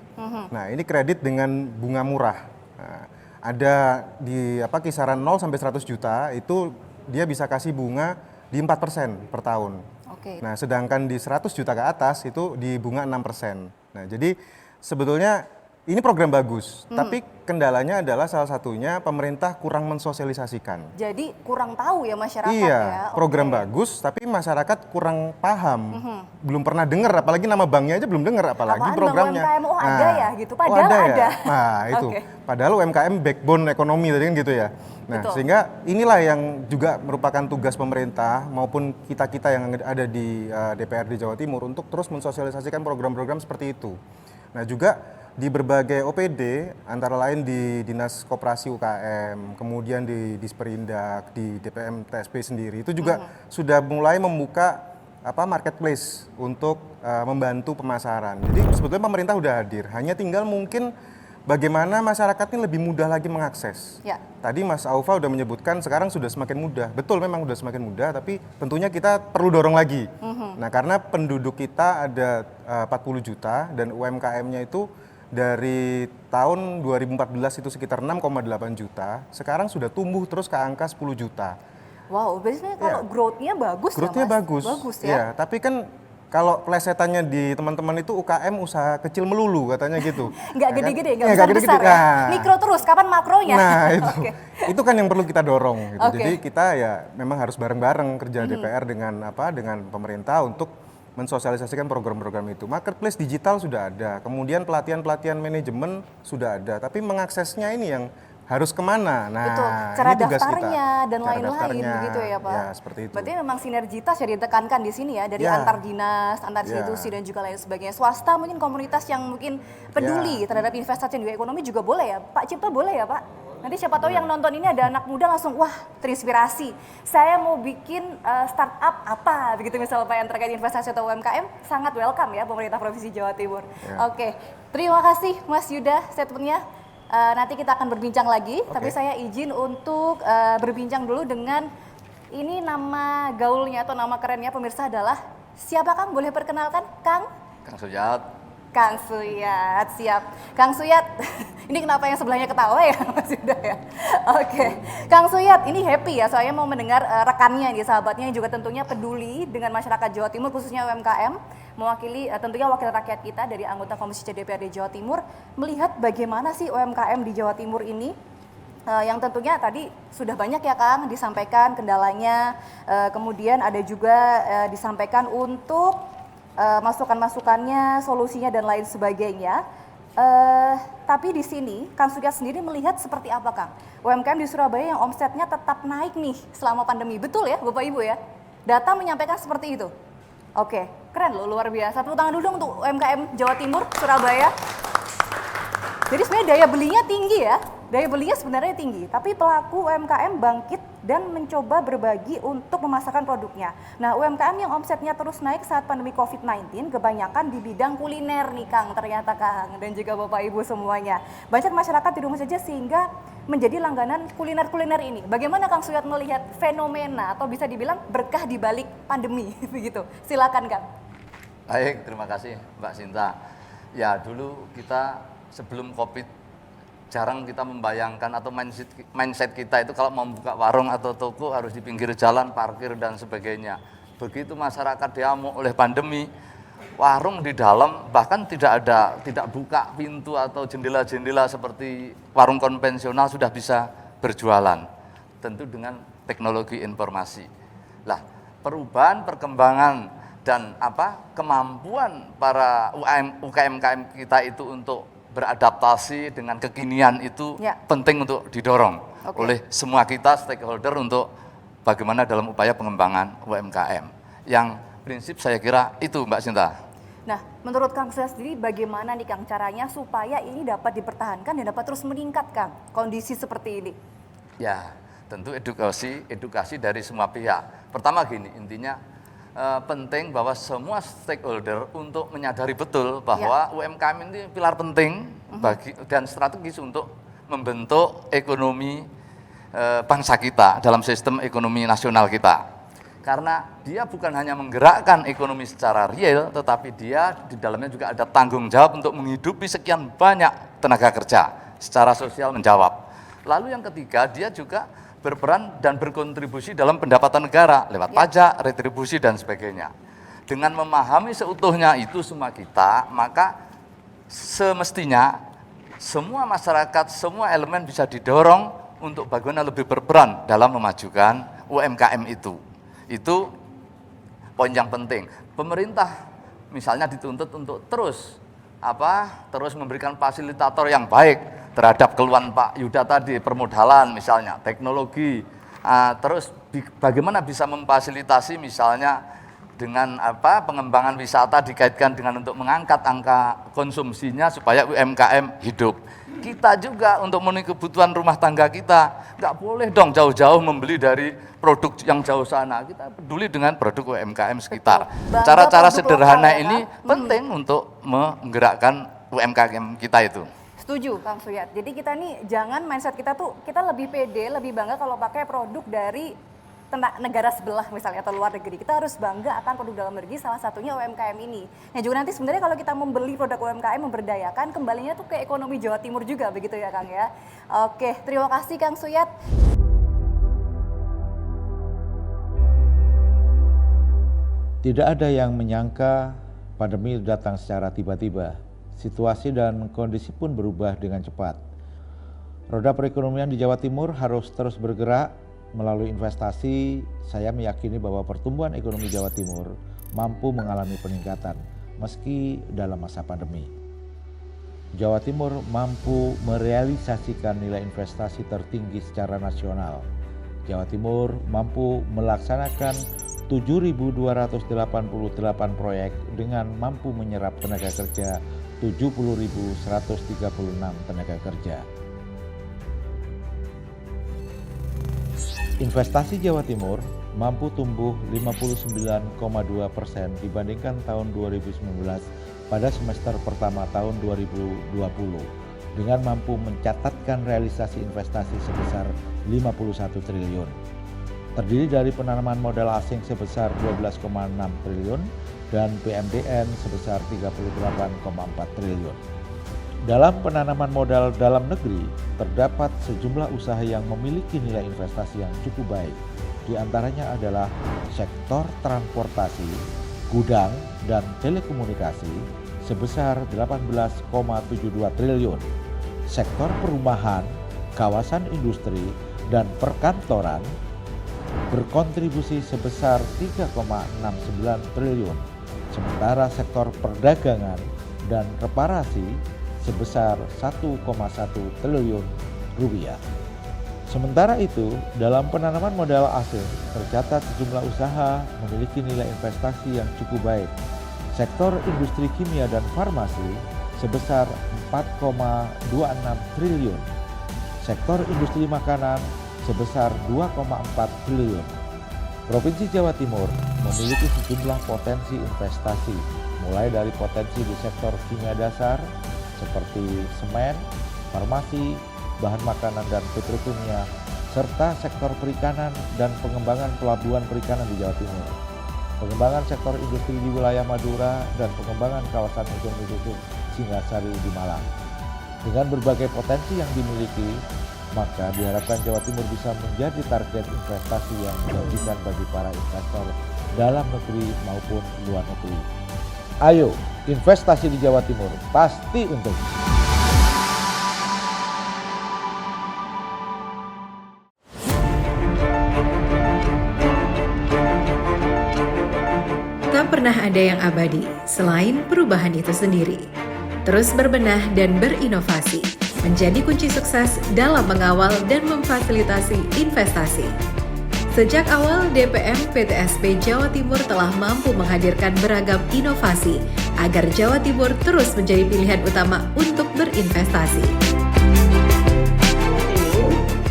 Nah, ini kredit dengan bunga murah. Nah, ada di kisaran 0 sampai 100 juta itu dia bisa kasih bunga di 4% per tahun. Oke. Nah, sedangkan di 100 juta ke atas itu di bunga 6%. Nah, jadi sebetulnya ini program bagus, tapi kendalanya adalah salah satunya pemerintah kurang mensosialisasikan. Jadi kurang tahu ya masyarakat Iya, ya. program Oke. bagus, tapi masyarakat kurang paham. Belum pernah dengar, apalagi nama banknya aja belum dengar, apalagi Apaan, Bank programnya. UMKM? Oh, ada ya gitu, oh, padahal ya? ada. Nah, itu. Oke. Padahal UMKM backbone ekonomi tadi kan gitu ya. Nah, Betul. sehingga inilah yang juga merupakan tugas pemerintah maupun kita-kita yang ada di DPRD Jawa Timur untuk terus mensosialisasikan program-program seperti itu. Nah, juga di berbagai OPD, antara lain di Dinas Koperasi UKM, kemudian di Disperindak, di DPM TSP sendiri, itu juga sudah mulai membuka marketplace untuk membantu pemasaran. Jadi sebetulnya pemerintah udah hadir, hanya tinggal mungkin bagaimana masyarakat ini lebih mudah lagi mengakses. Ya. Tadi Mas Aufa udah menyebutkan sekarang sudah semakin mudah. Betul, memang sudah semakin mudah, tapi tentunya kita perlu dorong lagi. Nah, karena penduduk kita ada 40 juta dan UMKM-nya itu dari tahun 2014 itu sekitar 6,8 juta, sekarang sudah tumbuh terus ke angka 10 juta. Wow, biasanya kalau growth-nya bagus Growth-nya ya, Mas? bagus. Bagus ya. Iya, tapi kan kalau plesetannya di teman-teman itu UKM usaha kecil melulu katanya gitu. Nggak Ya kan? gede-gede, nggak Iya, besar-besar ya. Nah, Mikro terus, kapan makronya? Nah, itu. Oke. Itu kan yang perlu kita dorong gitu. Oke. Jadi kita ya memang harus bareng-bareng kerja DPR dengan dengan pemerintah untuk mensosialisasikan program-program itu. Marketplace digital sudah ada, kemudian pelatihan-pelatihan manajemen sudah ada, tapi mengaksesnya ini yang harus kemana? Nah, Betul, cara ini tugas daftarnya kita. dan Cara lain-lain daftarnya, begitu ya Pak? Ya, seperti itu. Berarti memang sinergitas ya ditekankan di sini ya, dari Ya. antar dinas, antar Ya. institusi dan juga lain sebagainya. Swasta mungkin komunitas yang mungkin peduli terhadap investasi dan juga ekonomi juga boleh ya. Pak Cipto boleh ya Pak? Nanti siapa tahu yang nonton ini ada anak muda langsung, wah terinspirasi. Saya mau bikin startup apa, begitu misalnya Pak yang terkait investasi atau UMKM, sangat welcome ya pemerintah Provinsi Jawa Timur. Ya. Oke, terima kasih Mas Yuda statementnya. Nanti kita akan berbincang lagi, tapi saya izin untuk berbincang dulu dengan ini nama gaulnya atau nama kerennya pemirsa adalah siapa Kang? Boleh perkenalkan Kang? Kang Sujat. Kang Suyat, siap. Kang Suyat, ini kenapa yang sebelahnya ketawa ya Mas Yuda ya? Oke, Kang Suyat ini happy ya, soalnya mau mendengar rekannya nih, sahabatnya yang juga tentunya peduli dengan masyarakat Jawa Timur, khususnya UMKM, mewakili tentunya wakil rakyat kita dari anggota Komisi C DPRD Jawa Timur, melihat bagaimana sih UMKM di Jawa Timur ini, yang tentunya tadi sudah banyak ya Kang disampaikan kendalanya, kemudian ada juga disampaikan untuk masukan-masukannya, solusinya dan lain sebagainya. Tapi di sini Kang Suyat sendiri melihat seperti apa Kang? UMKM di Surabaya yang omsetnya tetap naik nih selama pandemi, betul ya Bapak Ibu ya? Data menyampaikan seperti itu. Oke, keren loh, luar biasa. Tepuk tangan dulu dong untuk UMKM Jawa Timur, Surabaya. Jadi sebenarnya daya belinya tinggi ya, daya belinya sebenarnya tinggi, tapi pelaku UMKM bangkit dan mencoba berbagi untuk memasarkan produknya. Nah, UMKM yang omsetnya terus naik saat pandemi COVID-19 kebanyakan di bidang kuliner nih Kang, ternyata Kang, dan juga Bapak Ibu semuanya. Banyak masyarakat di rumah saja sehingga menjadi langganan kuliner-kuliner ini. Bagaimana Kang Suyat melihat fenomena atau bisa dibilang berkah di balik pandemi begitu? Silakan Kang. Baik, terima kasih Mbak Sinta. Ya, dulu kita sebelum COVID jarang kita membayangkan atau mindset kita itu kalau mau buka warung atau toko harus di pinggir jalan, parkir dan sebagainya. Begitu masyarakat diamuk oleh pandemi, warung di dalam bahkan tidak buka pintu atau jendela-jendela seperti warung konvensional sudah bisa berjualan. Tentu dengan teknologi informasi. Lah, perubahan, perkembangan dan kemampuan para UKM kita itu untuk beradaptasi dengan kekinian itu penting untuk didorong oleh semua kita stakeholder untuk bagaimana dalam upaya pengembangan UMKM. Yang prinsip saya kira itu Mbak Sinta. Nah, menurut Kang Surya sendiri bagaimana nih Kang caranya supaya ini dapat dipertahankan dan dapat terus meningkat Kang kondisi seperti ini? Ya, tentu edukasi dari semua pihak. Pertama gini, intinya penting bahwa semua stakeholder untuk menyadari betul bahwa UMKM ini pilar penting dan strategis untuk membentuk ekonomi bangsa kita dalam sistem ekonomi nasional kita. Karena dia bukan hanya menggerakkan ekonomi secara real, tetapi dia di dalamnya juga ada tanggung jawab untuk menghidupi sekian banyak tenaga kerja secara sosial menjawab. Lalu yang ketiga, dia juga berperan dan berkontribusi dalam pendapatan negara lewat pajak, retribusi dan sebagainya. Dengan memahami seutuhnya itu semua kita, maka semestinya semua masyarakat, semua elemen bisa didorong untuk bagaimana lebih berperan dalam memajukan UMKM itu. Itu poin yang penting. Pemerintah misalnya dituntut untuk terus memberikan fasilitator yang baik terhadap keluhan Pak Yuda tadi, permodalan misalnya, teknologi, terus bagaimana bisa memfasilitasi misalnya dengan pengembangan wisata dikaitkan dengan untuk mengangkat angka konsumsinya supaya UMKM hidup. Kita juga untuk memenuhi kebutuhan rumah tangga kita, nggak boleh dong jauh-jauh membeli dari produk yang jauh sana. Kita peduli dengan produk UMKM sekitar. Cara-cara sederhana ini penting untuk menggerakkan UMKM kita itu. Setuju Kang Suyat. Jadi kita nih jangan mindset kita tuh kita lebih pede, lebih bangga kalau pakai produk dari negara sebelah misalnya atau luar negeri. Kita harus bangga akan produk dalam negeri, salah satunya UMKM ini. Nah juga nanti sebenarnya kalau kita membeli produk UMKM memberdayakan, kembalinya tuh ke ekonomi Jawa Timur juga begitu ya Kang ya. Oke, terima kasih Kang Suyat. Tidak ada yang menyangka pandemi datang secara tiba-tiba. Situasi dan kondisi pun berubah dengan cepat. Roda perekonomian di Jawa Timur harus terus bergerak melalui investasi. Saya meyakini bahwa pertumbuhan ekonomi Jawa Timur mampu mengalami peningkatan meski dalam masa pandemi. Jawa Timur mampu merealisasikan nilai investasi tertinggi secara nasional. Jawa Timur mampu melaksanakan 7.288 proyek dengan mampu menyerap tenaga kerja 70.136 tenaga kerja. Investasi Jawa Timur mampu tumbuh 59,2% dibandingkan tahun 2019 pada semester pertama tahun 2020 dengan mampu mencatatkan realisasi investasi sebesar 51 triliun. Terdiri dari penanaman modal asing sebesar 12,6 triliun dan PMDN sebesar 38,4 triliun. Dalam penanaman modal dalam negeri, terdapat sejumlah usaha yang memiliki nilai investasi yang cukup baik. Di antaranya adalah sektor transportasi, gudang, dan telekomunikasi sebesar 18,72 triliun. Sektor perumahan, kawasan industri, dan perkantoran berkontribusi sebesar 3,69 triliun. Sementara sektor perdagangan dan reparasi sebesar 1,1 triliun rupiah. Sementara itu, dalam penanaman modal asing tercatat sejumlah usaha memiliki nilai investasi yang cukup baik. Sektor industri kimia dan farmasi sebesar 4,26 triliun. Sektor industri makanan sebesar 2,4 triliun. Provinsi Jawa Timur memiliki sejumlah potensi investasi, mulai dari potensi di sektor kimia dasar seperti semen, farmasi, bahan makanan dan petrokimia, serta sektor perikanan dan pengembangan pelabuhan perikanan di Jawa Timur. Pengembangan sektor industri di wilayah Madura dan pengembangan kawasan ekonomi khusus Singasari di Malang. Dengan berbagai potensi yang dimiliki, maka diharapkan Jawa Timur bisa menjadi target investasi yang menjanjikan bagi para investor dalam negeri maupun luar negeri. Ayo, investasi di Jawa Timur pasti untung. Tak pernah ada yang abadi selain perubahan itu sendiri. Terus berbenah dan berinovasi menjadi kunci sukses dalam mengawal dan memfasilitasi investasi. Sejak awal, DPM PTSP Jawa Timur telah mampu menghadirkan beragam inovasi agar Jawa Timur terus menjadi pilihan utama untuk berinvestasi.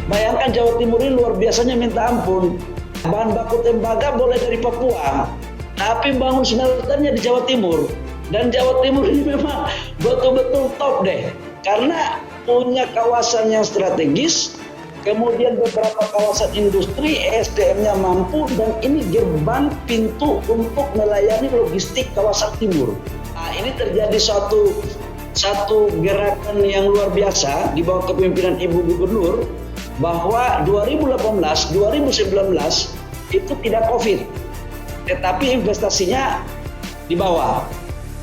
Bayangkan Jawa Timur ini luar biasanya minta ampun. Bahan baku tembaga boleh dari Papua, tapi bangun smelternya di Jawa Timur. Dan Jawa Timur ini memang betul-betul top deh, karena punya kawasan yang strategis, kemudian beberapa kawasan industri, SDM-nya mampu, dan ini gerbang pintu untuk melayani logistik kawasan timur. Nah, ini terjadi satu gerakan yang luar biasa di bawah kepemimpinan Ibu Gubernur, bahwa 2018, 2019 itu tidak COVID, tetapi investasinya di bawah.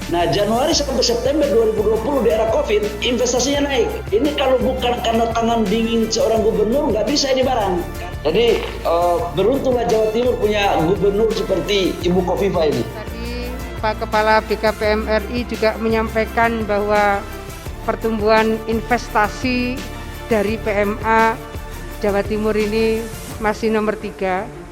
Nah, Januari sampai September 2020 di era COVID, investasinya naik. Ini kalau bukan karena tangan dingin seorang gubernur, nggak bisa ini barang. Jadi, beruntunglah Jawa Timur punya gubernur seperti Ibu Kofifa ini. Tadi Pak Kepala BKPM RI juga menyampaikan bahwa pertumbuhan investasi dari PMA Jawa Timur ini masih nomor 3.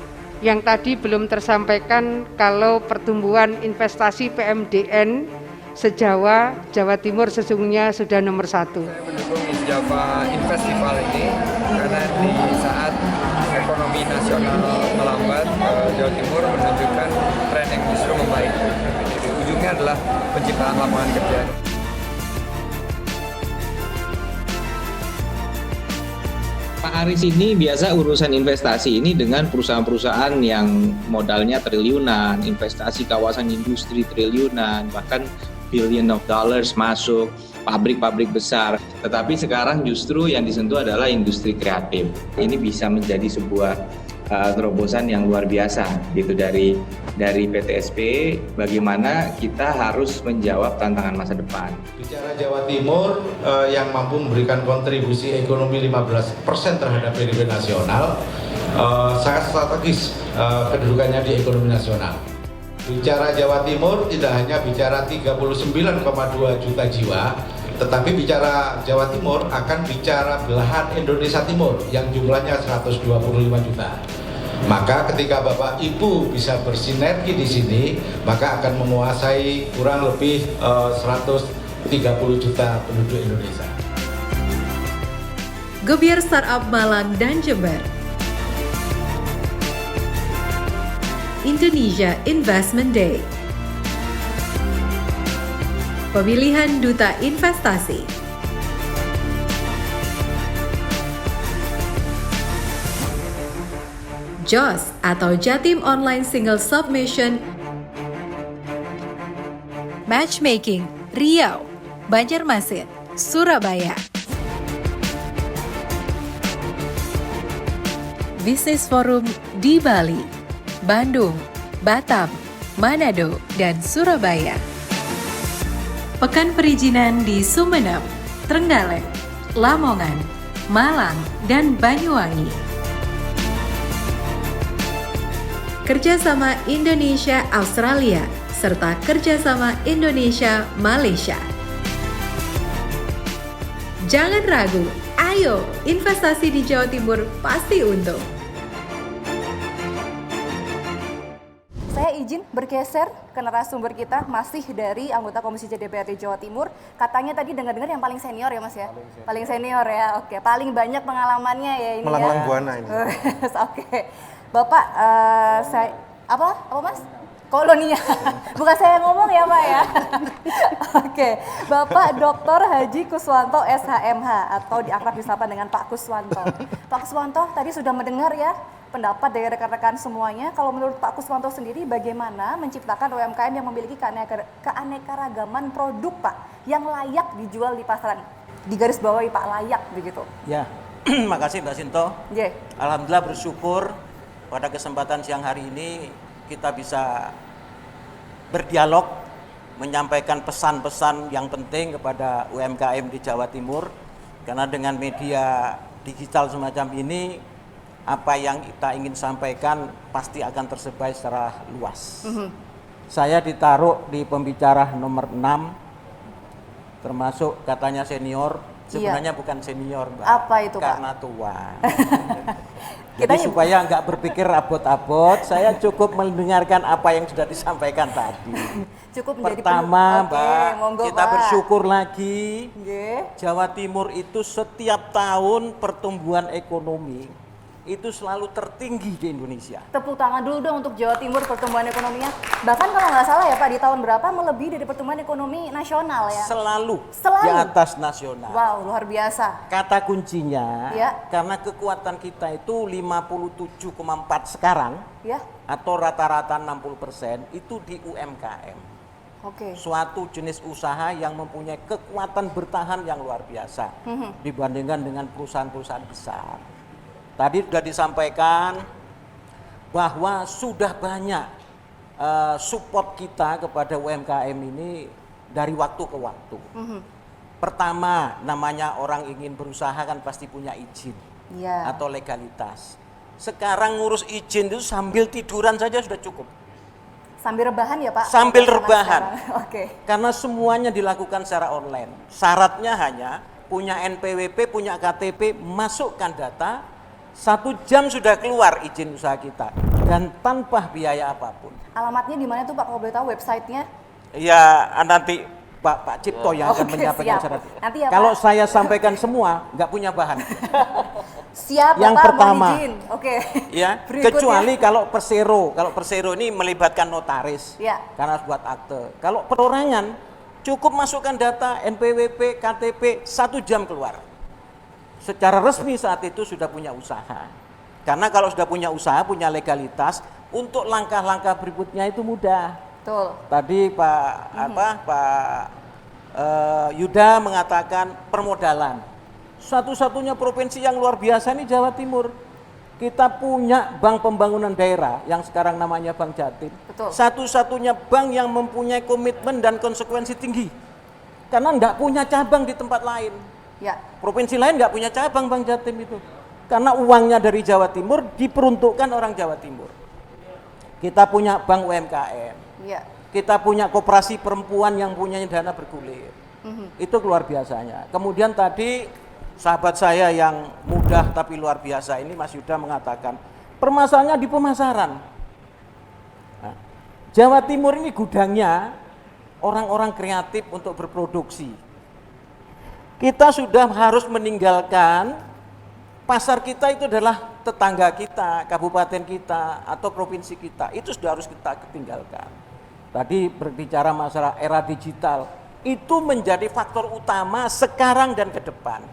Yang tadi belum tersampaikan kalau pertumbuhan investasi PMDN se-Jawa, Jawa Timur sesungguhnya sudah nomor 1. Saya mendukung East Java Festival ini karena di saat ekonomi nasional melambat, Jawa Timur menunjukkan tren yang justru membaik. Jadi ujungnya adalah penciptaan lapangan kerja. Pak Aris ini biasa urusan investasi ini dengan perusahaan-perusahaan yang modalnya triliunan, investasi kawasan industri triliunan, bahkan billion of dollars masuk, pabrik-pabrik besar. Tetapi sekarang justru yang disentuh adalah industri kreatif. Ini bisa menjadi sebuah terobosan yang luar biasa gitu dari PTSP, bagaimana kita harus menjawab tantangan masa depan. Bicara Jawa Timur yang mampu memberikan kontribusi ekonomi 15% terhadap PDB nasional, sangat strategis kedudukannya di ekonomi nasional. Bicara Jawa Timur tidak hanya bicara 39,2 juta jiwa, tetapi bicara Jawa Timur akan bicara belahan Indonesia Timur yang jumlahnya 125 juta. Maka ketika Bapak Ibu bisa bersinergi di sini, maka akan menguasai kurang lebih 130 juta penduduk Indonesia. Gebiar Startup Malang dan Jember. Indonesia Investment Day. Pemilihan Duta Investasi. JOS atau Jatim Online Single Submission. Matchmaking Riau, Banjarmasin, Surabaya. Bisnis Forum di Bali, Bandung, Batam, Manado, dan Surabaya. Pekan Perizinan di Sumeneb, Trenggalek, Lamongan, Malang, dan Banyuwangi. Kerjasama Indonesia-Australia, serta kerjasama Indonesia-Malaysia. Jangan ragu, ayo investasi di Jawa Timur pasti untung. Saya izin bergeser ke narasumber kita, masih dari anggota Komisi C DPRD Jawa Timur. Katanya tadi dengar-dengar yang paling senior ya Mas ya? Paling senior ya, oke. Paling banyak pengalamannya ya ini Melanglang ya. Buana ini. Oke. Bapak, saya apa Mas? Kolonia. Bukan saya ngomong ya Pak ya. Oke. Bapak Dr. Haji Kuswanto SHMH atau diakrab disapa dengan Pak Kuswanto. Pak Kuswanto tadi sudah mendengar ya pendapat dari rekan-rekan semuanya. Kalau menurut Pak Kuswanto sendiri bagaimana menciptakan UMKM yang memiliki keanekaragaman produk Pak yang layak dijual di pasaran? digarisbawahi Pak layak begitu? Ya, makasih Mbak Sinto. Yeah. Alhamdulillah bersyukur pada kesempatan siang hari ini kita bisa berdialog, menyampaikan pesan-pesan yang penting kepada UMKM di Jawa Timur. Karena dengan media digital semacam ini, apa yang kita ingin sampaikan pasti akan tersebar secara luas. Saya ditaruh di pembicara nomor 6, termasuk katanya senior, sebenarnya bukan senior Mbak. Apa itu Pak? Karena tua. Jadi supaya nggak berpikir abot-abot, saya cukup mendengarkan apa yang sudah disampaikan tadi. Cukup menjadi Pertama, Mbak, monggo, kita Pak. bersyukur lagi. Yeah. Jawa Timur itu setiap tahun pertumbuhan ekonomi itu selalu tertinggi di Indonesia. Tepuk tangan dulu dong untuk Jawa Timur pertumbuhan ekonominya. Bahkan kalau nggak salah ya Pak, di tahun berapa melebihi dari pertumbuhan ekonomi nasional ya? Selalu di atas nasional. Wow, luar biasa. Kata kuncinya, Ya. karena kekuatan kita itu 57,4 sekarang, Ya. atau rata-rata 60% itu di UMKM. Oke. Suatu jenis usaha yang mempunyai kekuatan bertahan yang luar biasa dibandingkan dengan perusahaan-perusahaan besar. Tadi sudah disampaikan bahwa sudah banyak support kita kepada UMKM ini dari waktu ke waktu. Pertama, namanya orang ingin berusaha kan pasti punya izin atau legalitas. Sekarang ngurus izin itu sambil tiduran saja sudah cukup. Sambil rebahan ya Pak? Sambil rebahan. Oke. Karena semuanya dilakukan secara online. Syaratnya hanya punya NPWP, punya KTP, masukkan data, 1 jam sudah keluar izin usaha kita dan tanpa biaya apapun. Alamatnya di mana tuh Pak kalau boleh tahu, websitenya? Ya nanti Pak Cipto yang akan menyampaikan syarat. Nanti ya, kalau Pak. saya sampaikan semua nggak punya bahan. Siap Yang Pak, pertama, mohon izin. Oke. Ya, kecuali kalau Persero ini melibatkan notaris Ya. karena harus buat akte. Kalau perorangan cukup masukkan data NPWP, KTP, 1 jam keluar. Secara resmi saat itu sudah punya usaha. Karena kalau sudah punya usaha, punya legalitas, untuk langkah-langkah berikutnya itu mudah. Betul. Tadi Pak Yuda mengatakan permodalan. Satu-satunya provinsi yang luar biasa ini Jawa Timur. Kita punya Bank Pembangunan Daerah yang sekarang namanya Bank Jatim. Betul. Satu-satunya bank yang mempunyai komitmen dan konsekuensi tinggi. Karena enggak punya cabang di tempat lain. Ya. Provinsi lain nggak punya cabang Bank Jatim itu. Karena uangnya dari Jawa Timur diperuntukkan orang Jawa Timur. Kita punya bank UMKM. Ya. Kita punya koperasi perempuan yang punya dana bergulir. Itu luar biasanya. Kemudian tadi sahabat saya yang mudah tapi luar biasa ini Mas Yuda mengatakan permasalahannya di pemasaran. Nah, Jawa Timur ini gudangnya orang-orang kreatif untuk berproduksi. Kita sudah harus meninggalkan pasar kita itu adalah tetangga kita, kabupaten kita, atau provinsi kita. Itu sudah harus kita tinggalkan. Tadi berbicara masalah era digital, itu menjadi faktor utama sekarang dan ke depan.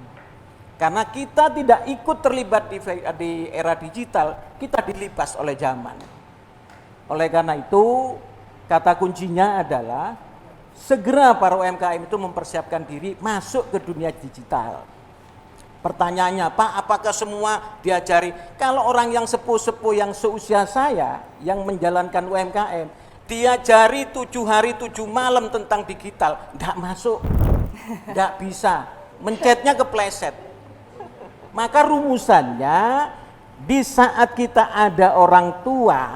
Karena kita tidak ikut terlibat di era digital, kita dilibas oleh zaman. Oleh karena itu, kata kuncinya adalah segera para UMKM itu mempersiapkan diri masuk ke dunia digital. Pertanyaannya, Pak, apakah semua diajari? Kalau orang yang sepuh-sepuh yang seusia saya yang menjalankan UMKM, diajari 7 hari 7 malam tentang digital, enggak masuk, enggak bisa, mencetnya kepleset. Maka rumusannya, di saat kita ada orang tua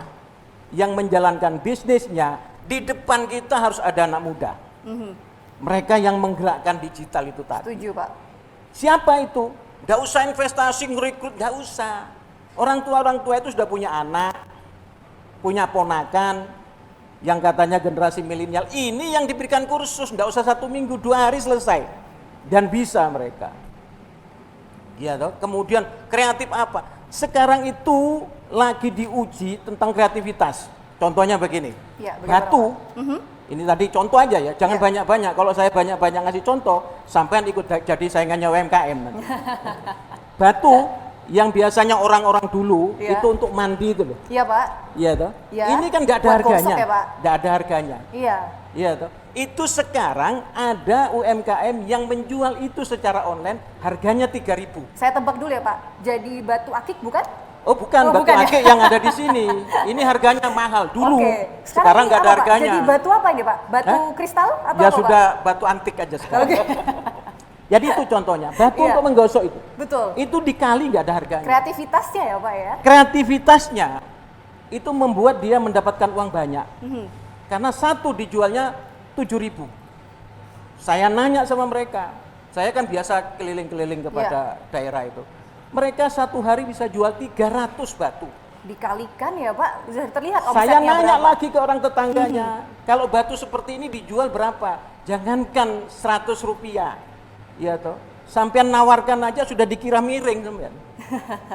yang menjalankan bisnisnya, di depan kita harus ada anak muda. Mereka yang menggerakkan digital itu tadi. Setuju Pak. Siapa itu? Nggak usah investasi, ngerekrut, nggak usah. Orang tua itu sudah punya anak, punya ponakan, yang katanya generasi milenial. Ini yang diberikan kursus, nggak usah 1 minggu, 2 hari selesai. Dan bisa mereka. Ya, toh? Kemudian kreatif apa? Sekarang itu lagi diuji tentang kreativitas. Contohnya begini, Ya, batu, ini tadi contoh aja ya, jangan banyak-banyak. Kalau saya banyak-banyak ngasih contoh, sampean ikut jadi saingannya UMKM nanti. Batu yang biasanya orang-orang dulu Iya. itu untuk mandi itu loh. Iya Pak. Iya toh? Iya. Ini kan nggak ada Buat gosok harganya. ya, Pak? Nggak ada harganya. Iya. Iya toh? Itu sekarang ada UMKM yang menjual itu secara online harganya 3.000. Saya tebak dulu ya Pak. Jadi batu akik bukan? Oh bukan, batu bukan ya? akik yang ada di sini. Ini harganya mahal dulu. Oke. Sekarang ini nggak ada apa, Pak? harganya. Jadi batu apa ini Pak? Batu Hah? kristal atau Ya apa sudah Pak? batu antik aja sekarang. Oke. Jadi itu contohnya, batu Iya. untuk menggosok itu. Betul. Itu dikali nggak ada harganya. Kreativitasnya ya Pak ya. Kreativitasnya itu membuat dia mendapatkan uang banyak. Mhm. Karena satu dijualnya 7.000. Saya nanya sama mereka, saya kan biasa keliling-keliling kepada daerah itu. Mereka satu hari bisa jual 300 batu. Dikalikan ya Pak, bisa terlihat Saya omsetnya nanya berapa. lagi ke orang tetangganya, kalau batu seperti ini dijual berapa? Jangankan 100 rupiah, ya toh. Sampean nawarkan aja sudah dikira miring sampean.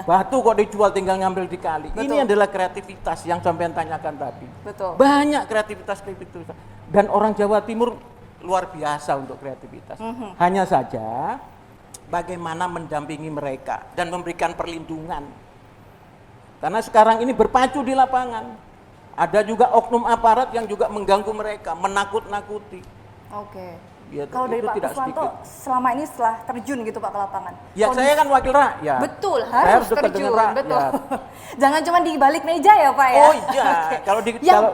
Batu kok dijual tinggal ngambil dikali. Betul. Ini adalah kreativitas yang sampean tanyakan tadi. Betul. Banyak kreativitas. Dan orang Jawa Timur luar biasa untuk kreativitas. Hanya saja bagaimana mendampingi mereka dan memberikan perlindungan. Karena sekarang ini berpacu di lapangan. Ada juga oknum aparat yang juga mengganggu mereka, menakut-nakuti. Oke. Ya, Kalau dari itu Pak tidak Kuswanto sedikit. selama ini setelah terjun gitu Pak ke lapangan. Ya saya kan wakil rakyat. Betul, Saya harus dekat terjun, dengan rakyat. betul. Jangan cuma di balik meja ya Pak ya. Oh iya, Oke. kalau di, Yang- kalau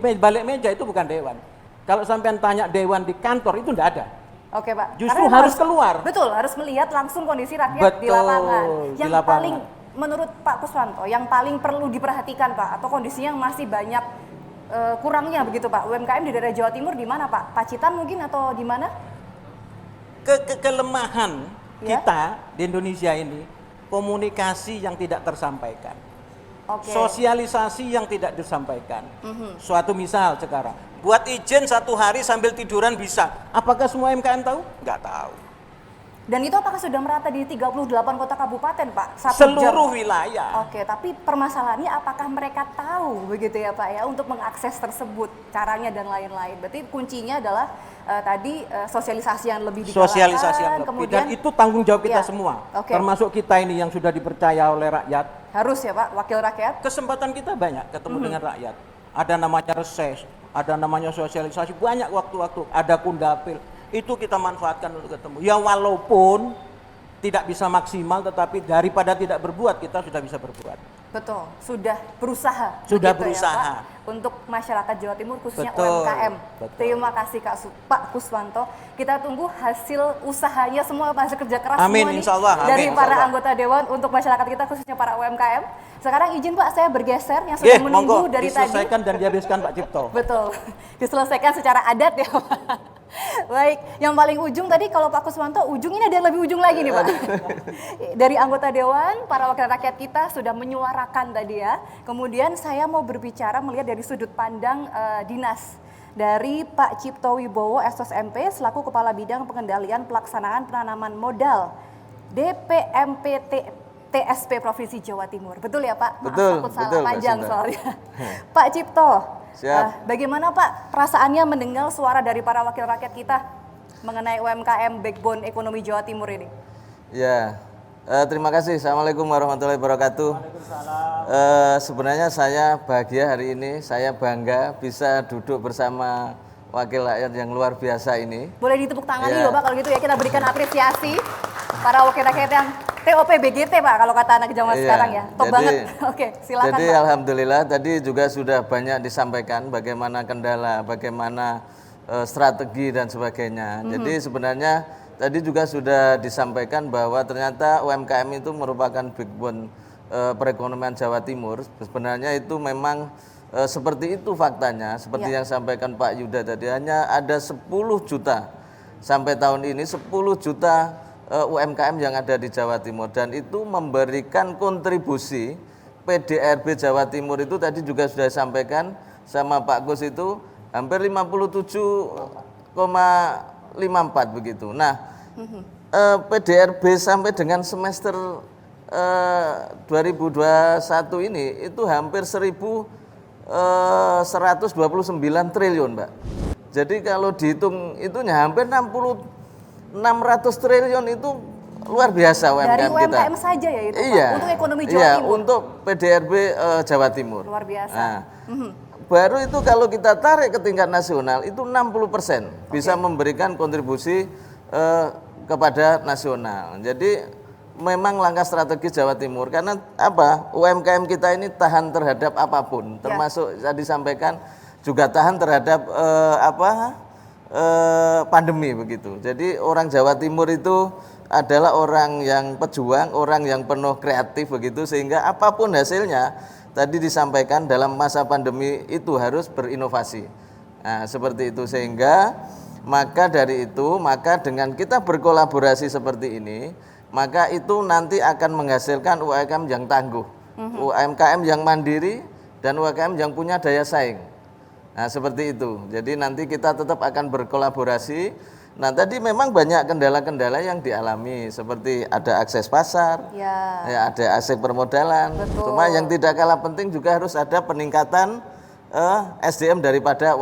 di balik meja itu bukan dewan. Kalau sampean tanya dewan di kantor itu enggak ada. Oke Pak. Justru Karena harus keluar. Betul, harus melihat langsung kondisi rakyat di Betul, lapangan. di Yang lapangan. paling menurut Pak Kuswanto, yang paling perlu diperhatikan Pak, atau kondisinya yang masih banyak kurangnya begitu Pak, UMKM di daerah Jawa Timur di mana Pak? Pacitan mungkin atau di mana? Kelemahan Ya. kita di Indonesia ini komunikasi yang tidak tersampaikan. Oke. Sosialisasi yang tidak disampaikan. Mhm. Suatu misal sekarang, buat izin 1 hari sambil tiduran bisa. Apakah semua MKM tahu? Nggak tahu. Dan itu apakah sudah merata di 38 kota kabupaten Pak? Seluruh wilayah. Oke, tapi permasalahannya apakah mereka tahu begitu ya Pak ya untuk mengakses tersebut, caranya dan lain-lain. Berarti kuncinya adalah sosialisasi yang lebih digalakan. Sosialisasi yang lebih. Kemudian Dan itu tanggung jawab kita Ya, semua. oke. Termasuk kita ini yang sudah dipercaya oleh rakyat. harus ya Pak, wakil rakyat. Kesempatan kita banyak ketemu Mhm. dengan rakyat. Ada namanya reses, ada namanya sosialisasi, banyak waktu-waktu. Ada kundapil, itu kita manfaatkan untuk ketemu. Ya walaupun tidak bisa maksimal, tetapi daripada tidak berbuat, kita sudah bisa berbuat. Betul, sudah berusaha. Sudah begitu berusaha. Ya, Pak, untuk masyarakat Jawa Timur khususnya Betul, UMKM. betul. Terima kasih Pak Kuswanto. Kita tunggu hasil usahanya semua, hasil kerja keras Amin, semua nih insya Allah, dari amin, para insya Allah. anggota dewan untuk masyarakat kita khususnya para UMKM. Sekarang izin Pak saya bergeser yang sudah menunggu monggo dari tadi. diselesaikan dan dihabiskan Pak Cipto. Betul, diselesaikan secara adat ya Pak. Baik, yang paling ujung tadi kalau Pak Kuswanto, ujung ini ada yang lebih ujung lagi nih Pak. Dari anggota Dewan, para wakil rakyat kita sudah menyuarakan tadi ya. Kemudian saya mau berbicara melihat dari sudut pandang dinas. Dari Pak Cipto Wibowo, SOSMP, selaku Kepala Bidang Pengendalian Pelaksanaan Penanaman Modal DPMPT TSP Provinsi Jawa Timur. Betul ya Pak? Maaf, Betul, takut salah betul, Mbak panjang Sinta. soalnya. Pak Cipto, Siap. bagaimana Pak perasaannya mendengar suara dari para wakil rakyat kita mengenai UMKM backbone ekonomi Jawa Timur ini? Ya, terima kasih. Assalamualaikum warahmatullahi wabarakatuh. Sebenarnya saya bahagia hari ini, saya bangga bisa duduk bersama wakil rakyat yang luar biasa ini. Boleh ditepuk tangan Ya. dulu Pak kalau gitu ya, kita berikan apresiasi para wakil rakyat yang TOP BGT Pak kalau kata anak zaman Iya, sekarang ya. Top jadi- banget. Oke, silakan Jadi Pak. alhamdulillah tadi juga sudah banyak disampaikan bagaimana kendala, bagaimana strategi dan sebagainya. Jadi sebenarnya tadi juga sudah disampaikan bahwa ternyata UMKM itu merupakan backbone perekonomian Jawa Timur. Sebenarnya itu memang seperti itu faktanya, seperti yang sampaikan Pak Yuda tadi, hanya ada 10 juta sampai tahun ini 10 juta UMKM yang ada di Jawa Timur, dan itu memberikan kontribusi PDRB Jawa Timur itu tadi juga sudah disampaikan sama Pak Gus itu hampir 57,54 begitu. Nah, PDRB sampai dengan semester 2021 ini itu hampir 1.129 triliun, Mbak. Jadi kalau dihitung itunya hampir 600 triliun itu luar biasa UMKM Dari kita. UMKM saja ya itu, Iya. Pak? Untuk ekonomi Jawa Iya, Timur. untuk PDRB Jawa Timur. Luar biasa. Nah, baru itu kalau kita tarik ke tingkat nasional itu 60% bisa memberikan kontribusi kepada nasional. Jadi memang langkah strategis Jawa Timur karena apa? UMKM kita ini tahan terhadap apapun, termasuk saya disampaikan juga tahan terhadap pandemi begitu. Jadi orang Jawa Timur itu adalah orang yang pejuang, orang yang penuh kreatif begitu sehingga apapun hasilnya tadi disampaikan dalam masa pandemi itu harus berinovasi. Nah, seperti itu sehingga maka dengan kita berkolaborasi seperti ini, maka itu nanti akan menghasilkan UMKM yang tangguh, UMKM yang mandiri dan UMKM yang punya daya saing. Nah, seperti itu. Jadi nanti kita tetap akan berkolaborasi. Nah, tadi memang banyak kendala-kendala yang dialami seperti ada akses pasar, ya ada akses permodalan. Betul. Cuma yang tidak kalah penting juga harus ada peningkatan SDM daripada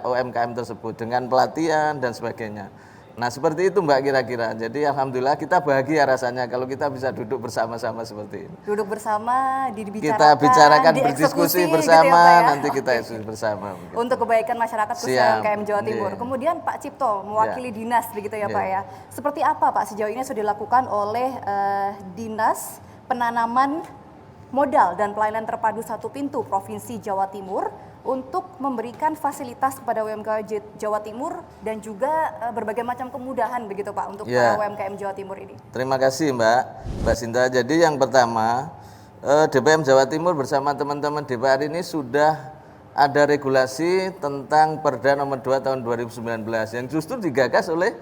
UMKM tersebut dengan pelatihan dan sebagainya. Nah, seperti itu Mbak kira-kira. Jadi alhamdulillah kita bahagia rasanya kalau kita bisa duduk bersama-sama seperti ini. Duduk bersama, Kita bicarakan, berdiskusi bersama, gitu ya, Pak, ya? nanti kita eksekusi bersama. Begitu. Untuk kebaikan masyarakat khususnya UMKM Jawa Timur. Kemudian Pak Cipto mewakili dinas begitu ya Pak ya. Seperti apa Pak sejauh ini sudah dilakukan oleh Dinas Penanaman Modal dan Pelayanan Terpadu Satu Pintu Provinsi Jawa Timur untuk memberikan fasilitas kepada UMKM Jawa Timur dan juga berbagai macam kemudahan begitu Pak untuk para UMKM Jawa Timur ini. Terima kasih Mbak Sinta. Jadi yang pertama DPM Jawa Timur bersama teman-teman DPR ini sudah ada regulasi tentang Perda nomor 2 tahun 2019 yang justru digagas oleh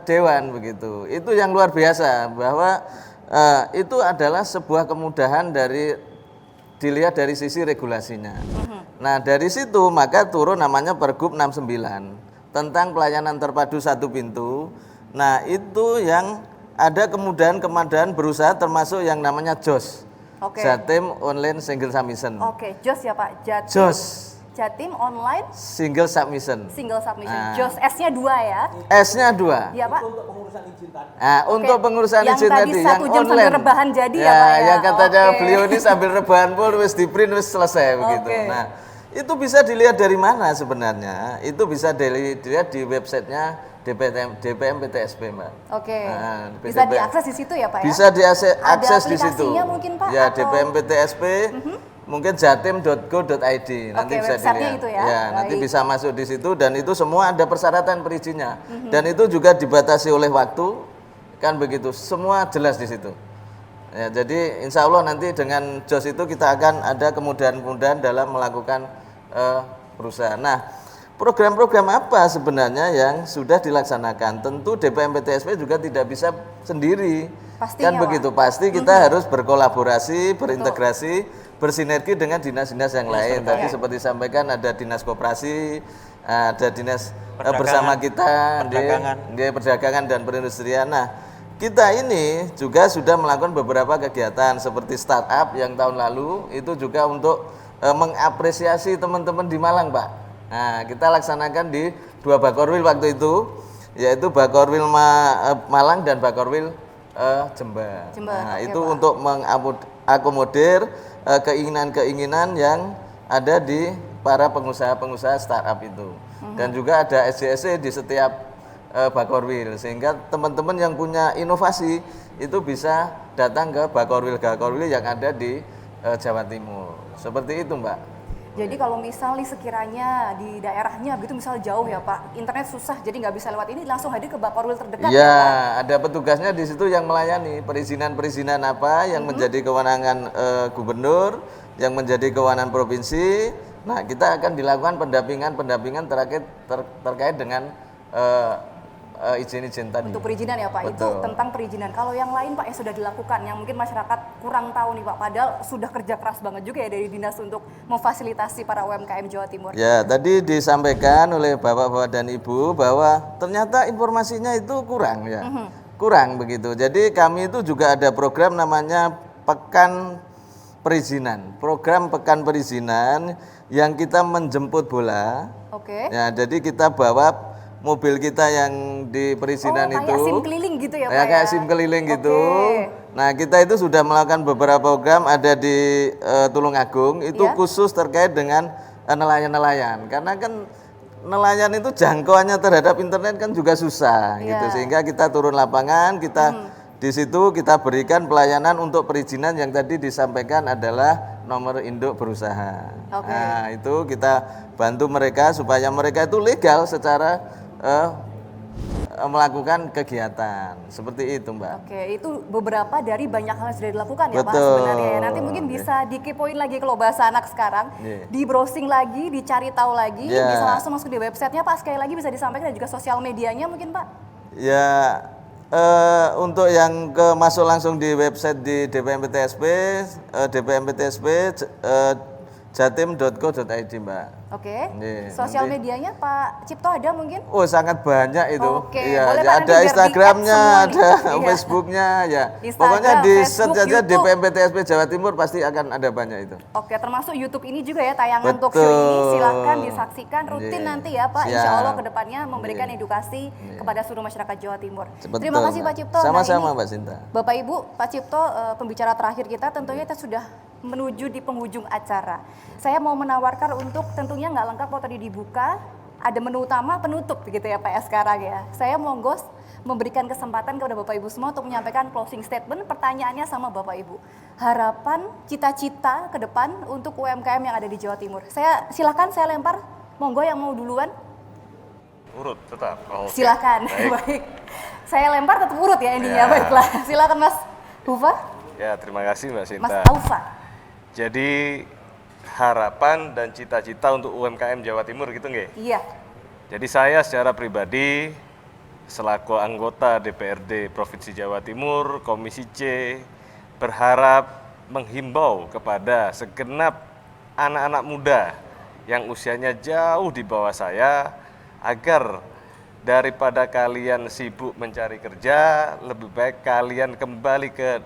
Dewan begitu. Itu yang luar biasa bahwa itu adalah sebuah kemudahan dilihat dari sisi regulasinya. Nah, dari situ maka turun namanya Pergub 69 tentang pelayanan terpadu satu pintu. Nah, itu yang ada kemudahan berusaha termasuk yang namanya JOS. Jatim Online Single Submission. JOS ya Pak. Jatim Online Single Submission. JOS S-nya 2 ya. S-nya 2. Iya Pak. Untuk pengurusan izin tadi. Nah, untuk pengurusan izin tadi yang jam online. sambil rebahan jadi ya Pak ya. Yang katanya beliau ini sambil rebahan pun wis di-print wis selesai begitu. Nah, itu bisa dilihat dari mana sebenarnya? Itu bisa dilihat di websitenya DPM PTSP Mbak. Nah, bisa diakses di situ ya Pak ya? Bisa diakses di situ. Ada aplikasinya mungkin Pak? Ya, DPM PTSP. Mungkin jatim.go.id nanti bisa dilihat. Itu ya. Nanti bisa masuk di situ dan itu semua ada persyaratan perizinnya. Dan itu juga dibatasi oleh waktu, kan begitu. Semua jelas di situ. Ya, jadi insya Allah nanti dengan JOS itu kita akan ada kemudahan-kemudahan dalam melakukan perusahaan. Nah, program-program apa sebenarnya yang sudah dilaksanakan? Tentu DPM PTSP juga tidak bisa sendiri. Pastinya, kan begitu, pasti kita harus berkolaborasi, berintegrasi, bersinergi dengan dinas-dinas yang lain. Tadi seperti disampaikan ada dinas koperasi, ada dinas bersama kita, perdagangan dan perindustrian. Nah, kita ini juga sudah melakukan beberapa kegiatan seperti startup yang tahun lalu itu juga untuk mengapresiasi teman-teman di Malang, Pak. Nah, kita laksanakan di 2 Bakorwil waktu itu, yaitu Bakorwil Malang dan Bakorwil Jember. Nah, itu Pak, untuk mengakomodir keinginan-keinginan yang ada di para pengusaha-pengusaha startup itu. Dan juga ada SJSC di setiap Bakorwil sehingga teman-teman yang punya inovasi itu bisa datang ke Bakorwil yang ada di Jawa Timur. Seperti itu, Mbak. Jadi kalau misalnya sekiranya di daerahnya begitu misal jauh ya Pak, internet susah jadi nggak bisa lewat ini, langsung hadir ke Bakorwil terdekat ya Pak? Ada petugasnya di situ yang melayani perizinan-perizinan apa yang menjadi kewenangan gubernur, yang menjadi kewenangan provinsi. Nah, kita akan dilakukan pendampingan terkait dengan izin-izin tadi. Untuk perizinan ya Pak. Betul. Itu tentang perizinan. Kalau yang lain Pak yang sudah dilakukan, yang mungkin masyarakat kurang tahu nih Pak, padahal sudah kerja keras banget juga ya dari dinas untuk memfasilitasi para UMKM Jawa Timur. Ya, tadi disampaikan oleh Bapak-bapak dan Ibu bahwa ternyata informasinya itu kurang ya. Kurang begitu. Jadi kami itu juga ada program namanya Pekan Perizinan. Program Pekan Perizinan yang kita menjemput bola. Ya, jadi kita bawa mobil kita yang di perizinan itu. Kayak SIM keliling gitu ya Pak ya? Kayak SIM keliling gitu. Nah kita itu sudah melakukan beberapa program, ada di Tulungagung, itu khusus terkait dengan nelayan-nelayan. Karena kan nelayan itu jangkauannya terhadap internet kan juga susah gitu. Sehingga kita turun lapangan, kita di situ kita berikan pelayanan untuk perizinan yang tadi disampaikan adalah nomor induk berusaha. Nah, itu kita bantu mereka supaya mereka itu legal secara melakukan kegiatan. Seperti itu, Mbak. Oke, itu beberapa dari banyak hal yang sudah dilakukan ya Pak sebenarnya. Nanti mungkin bisa dikepoin lagi kalau bahasa anak sekarang, di browsing lagi, dicari tahu lagi, bisa langsung masuk di websitenya Pak. Sekali lagi bisa disampaikan dan juga sosial medianya mungkin Pak. Ya, untuk yang masuk langsung di website di DPMPTSP, jatim.co.id Mbak. Oke. Sosial medianya Pak Cipto ada mungkin? Oh sangat banyak itu. Oke. Iya, boleh Pak, ada Instagramnya, ada Facebooknya, ya. Instagram, Pokoknya di search Facebook, aja YouTube. DPMPTSP Jawa Timur pasti akan ada banyak itu. Oke, termasuk YouTube ini juga ya tayangan talk show ini silakan disaksikan rutin nanti ya Pak. Insya Allah kedepannya memberikan edukasi kepada seluruh masyarakat Jawa Timur. Terima kasih Pak Cipto. Sama-sama Mbak Sinta. Bapak Ibu, Pak Cipto, pembicara terakhir kita tentunya kita sudah menuju di penghujung acara. Saya mau menawarkan untuk tentunya nggak lengkap kalau tadi dibuka, ada menu utama penutup begitu ya Pak ya sekarang ya. Saya monggo memberikan kesempatan kepada Bapak Ibu semua untuk menyampaikan closing statement, pertanyaannya sama Bapak Ibu. Harapan, cita-cita ke depan untuk UMKM yang ada di Jawa Timur. Silakan saya lempar, monggo yang mau duluan. Urut tetap. Silakan. Baik. Saya lempar tetap urut ya intinya. Baiklah. Silakan Mas Ufa. Ya, terima kasih Mbak Sinta. Mas Aufa. Jadi harapan dan cita-cita untuk UMKM Jawa Timur gitu nggih? Iya. Jadi saya secara pribadi selaku anggota DPRD Provinsi Jawa Timur Komisi C berharap menghimbau kepada segenap anak-anak muda yang usianya jauh di bawah saya agar daripada kalian sibuk mencari kerja, lebih baik kalian kembali ke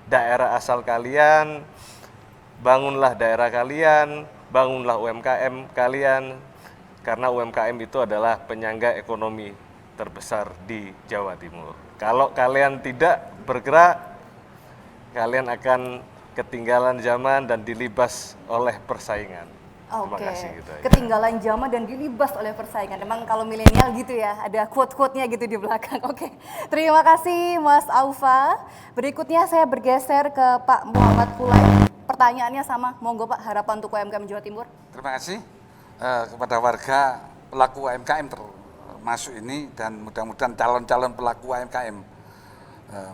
daerah asal kalian, bangunlah daerah kalian, bangunlah UMKM kalian, karena UMKM itu adalah penyangga ekonomi terbesar di Jawa Timur. Kalau kalian tidak bergerak, kalian akan ketinggalan zaman dan dilibas oleh persaingan. Terima kasih gitu ya. Ketinggalan zaman dan dilibas oleh persaingan. Emang kalau milenial gitu ya, ada quote-quote-nya gitu di belakang. Oke. Terima kasih Mas Aufa. Berikutnya saya bergeser ke Pak Muhammad Kulai. Pertanyaannya sama, monggo Pak, harapan untuk UMKM Jawa Timur. Terima kasih kepada warga pelaku UMKM termasuk ini dan mudah-mudahan calon-calon pelaku UMKM.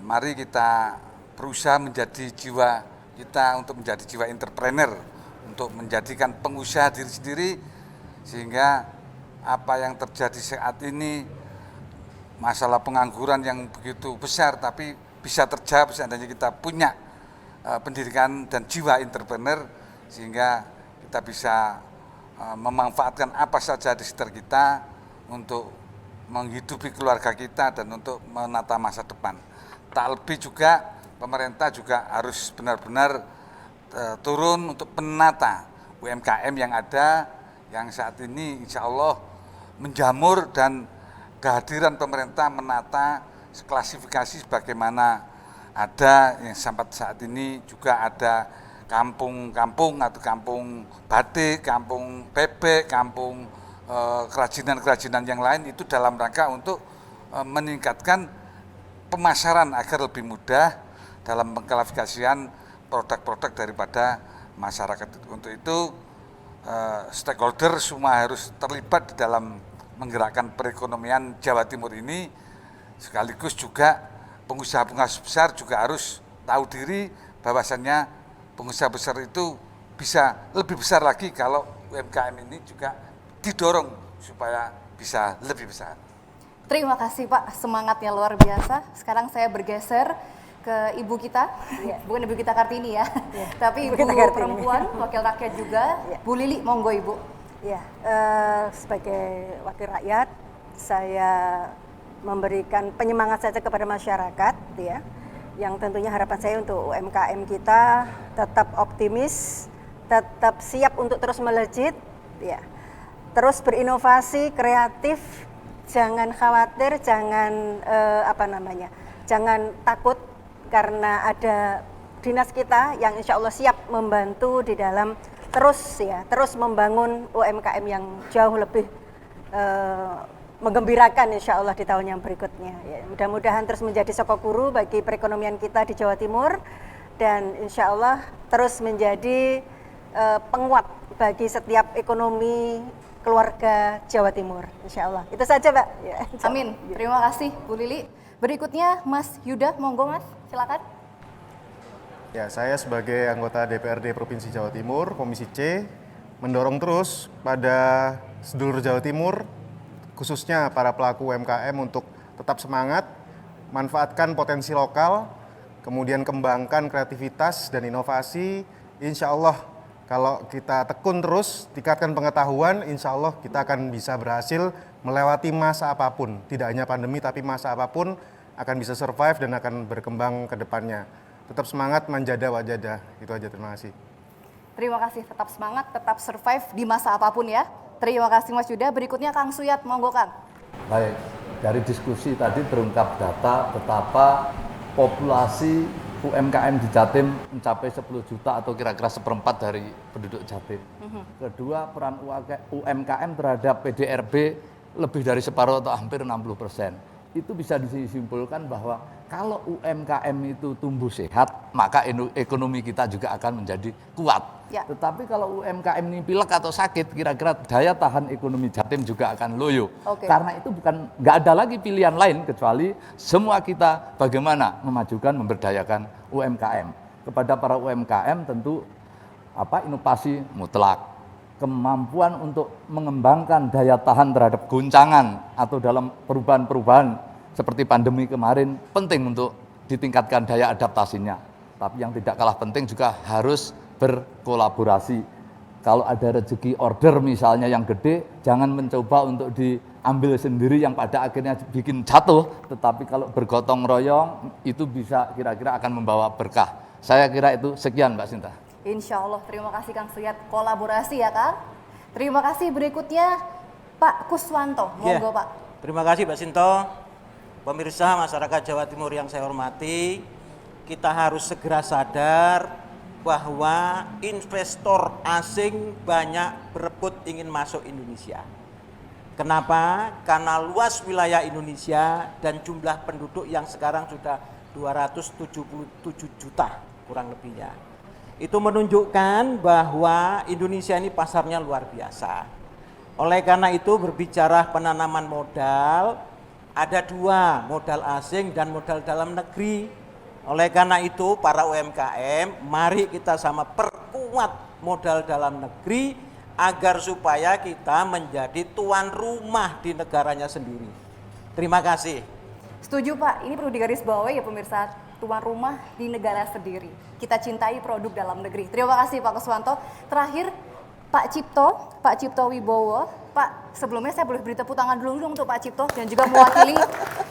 Mari kita berusaha menjadi jiwa kita untuk menjadi jiwa entrepreneur, untuk menjadikan pengusaha diri sendiri, sehingga apa yang terjadi saat ini, masalah pengangguran yang begitu besar tapi bisa terjawab seandainya kita punya pendidikan dan jiwa entrepreneur, sehingga kita bisa memanfaatkan apa saja di sekitar kita untuk menghidupi keluarga kita dan untuk menata masa depan. Tak lebih juga pemerintah juga harus benar-benar turun untuk menata UMKM yang ada, yang saat ini insya Allah menjamur, dan kehadiran pemerintah menata klasifikasi sebagaimana ada yang sampai saat ini juga ada kampung-kampung atau kampung batik, kampung bebek, kampung kerajinan-kerajinan yang lain, itu dalam rangka untuk meningkatkan pemasaran agar lebih mudah dalam pengklasifikasian produk-produk daripada masyarakat. Untuk itu stakeholder semua harus terlibat di dalam menggerakkan perekonomian Jawa Timur ini, sekaligus juga pengusaha-pengusaha besar juga harus tahu diri bahwasannya pengusaha besar itu bisa lebih besar lagi kalau UMKM ini juga didorong supaya bisa lebih besar. Terima kasih Pak, semangatnya luar biasa. Sekarang saya bergeser ke ibu kita, bukan ibu kita Kartini ya, tapi ibu perempuan, wakil rakyat juga, Bu Lili, monggo Ibu. Ya, sebagai wakil rakyat, saya memberikan penyemangat saja kepada masyarakat, ya, yang tentunya harapan saya untuk UMKM kita tetap optimis, tetap siap untuk terus melejit, ya, terus berinovasi, kreatif, jangan khawatir, jangan jangan takut, karena ada dinas kita yang insya Allah siap membantu di dalam terus membangun UMKM yang jauh lebih menggembirakan insya Allah di tahun yang berikutnya. Ya, mudah-mudahan terus menjadi sokok guru bagi perekonomian kita di Jawa Timur, dan insya Allah terus menjadi penguat bagi setiap ekonomi keluarga Jawa Timur, insya Allah. Itu saja, Mbak. Ya, amin. Terima kasih, Bu Lili. Berikutnya Mas Yuda, monggo Mas, silakan. Ya, saya sebagai anggota DPRD Provinsi Jawa Timur, Komisi C, mendorong terus pada sedulur Jawa Timur, khususnya para pelaku UMKM untuk tetap semangat, manfaatkan potensi lokal, kemudian kembangkan kreativitas dan inovasi. Insya Allah kalau kita tekun terus, tingkatkan pengetahuan, insya Allah kita akan bisa berhasil melewati masa apapun. Tidak hanya pandemi, tapi masa apapun akan bisa survive dan akan berkembang ke depannya. Tetap semangat, manjada wajada. Itu aja, terima kasih. Terima kasih, tetap semangat, tetap survive di masa apapun ya. Terima kasih Mas Yuda. Berikutnya Kang Suyat, monggo Kang. Baik, dari diskusi tadi terungkap data betapa populasi UMKM di Jatim mencapai 10 juta atau kira-kira 1/4 dari penduduk Jatim. Kedua, peran UMKM terhadap PDRB lebih dari separuh atau hampir 60%. Itu bisa disimpulkan bahwa kalau UMKM itu tumbuh sehat, maka ekonomi kita juga akan menjadi kuat. Ya. Tetapi kalau UMKM ini pilek atau sakit, kira-kira daya tahan ekonomi Jatim juga akan loyo. Karena itu nggak ada lagi pilihan lain kecuali semua kita bagaimana memajukan, memberdayakan UMKM. Kepada para UMKM tentu inovasi mutlak, kemampuan untuk mengembangkan daya tahan terhadap goncangan atau dalam perubahan-perubahan seperti pandemi kemarin penting untuk ditingkatkan daya adaptasinya. Tapi yang tidak kalah penting juga harus berkolaborasi. Kalau ada rezeki order misalnya yang gede, jangan mencoba untuk diambil sendiri yang pada akhirnya bikin jatuh. Tetapi kalau bergotong royong itu bisa kira-kira akan membawa berkah. Saya kira itu, sekian Mbak Sinta. Insya Allah, terima kasih Kang Suyat. Kolaborasi ya Kang. Terima kasih, berikutnya Pak Kuswanto, monggo Pak. Terima kasih Mbak Sinto. Pemirsa masyarakat Jawa Timur yang saya hormati, kita harus segera sadar bahwa investor asing banyak berebut ingin masuk Indonesia. Kenapa? Karena luas wilayah Indonesia dan jumlah penduduk yang sekarang sudah 277 juta kurang lebihnya. Itu menunjukkan bahwa Indonesia ini pasarnya luar biasa. Oleh karena itu berbicara penanaman modal, ada dua, modal asing dan modal dalam negeri. Oleh karena itu para UMKM, mari kita sama perkuat modal dalam negeri agar supaya kita menjadi tuan rumah di negaranya sendiri. Terima kasih. Setuju Pak, ini perlu digarisbawahi ya pemirsa, tuan rumah di negara sendiri. Kita cintai produk dalam negeri. Terima kasih Pak Kuswanto. Terakhir Pak Cipto Wibowo. Pak, sebelumnya saya boleh beri tepuk tangan dulu untuk Pak Cipto dan juga mewakili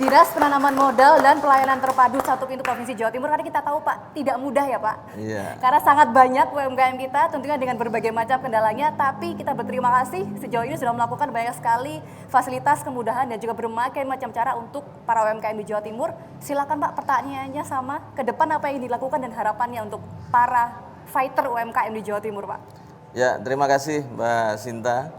Dinas Penanaman Modal dan Pelayanan Terpadu 1 Pintu Provinsi Jawa Timur. Karena kita tahu Pak, tidak mudah ya Pak. Iya. Karena sangat banyak UMKM kita tentunya dengan berbagai macam kendalanya, tapi kita berterima kasih sejauh ini sudah melakukan banyak sekali fasilitas, kemudahan dan juga berbagai macam cara untuk para UMKM di Jawa Timur. Silakan Pak, pertanyaannya sama, ke depan apa yang dilakukan dan harapannya untuk para fighter UMKM di Jawa Timur Pak? Ya, terima kasih Mbak Sinta.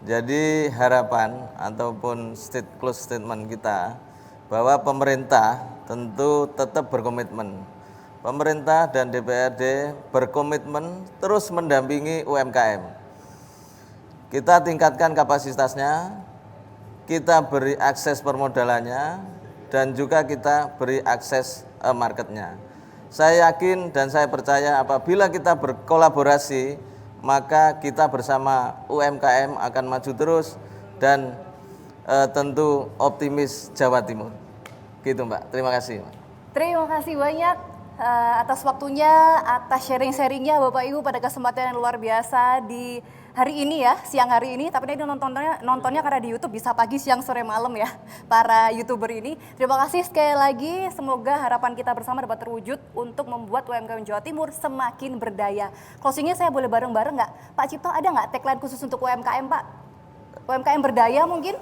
Jadi harapan ataupun close statement kita bahwa pemerintah tentu tetap berkomitmen. Pemerintah dan DPRD berkomitmen terus mendampingi UMKM. Kita tingkatkan kapasitasnya, kita beri akses permodalannya, dan juga kita beri akses marketnya. Saya yakin dan saya percaya apabila kita berkolaborasi, maka kita bersama UMKM akan maju terus dan tentu optimis Jawa Timur. Gitu Mbak, terima kasih. Terima kasih banyak atas waktunya, atas sharing-sharingnya Bapak Ibu pada kesempatan yang luar biasa di hari ini ya, siang hari ini. Tapi ini nontonnya karena di YouTube bisa pagi, siang, sore, malam ya para YouTuber ini. Terima kasih sekali lagi, semoga harapan kita bersama dapat terwujud untuk membuat UMKM Jawa Timur semakin berdaya. Closingnya saya boleh bareng-bareng nggak? Pak Cipto, ada nggak tagline khusus untuk UMKM Pak? UMKM berdaya mungkin?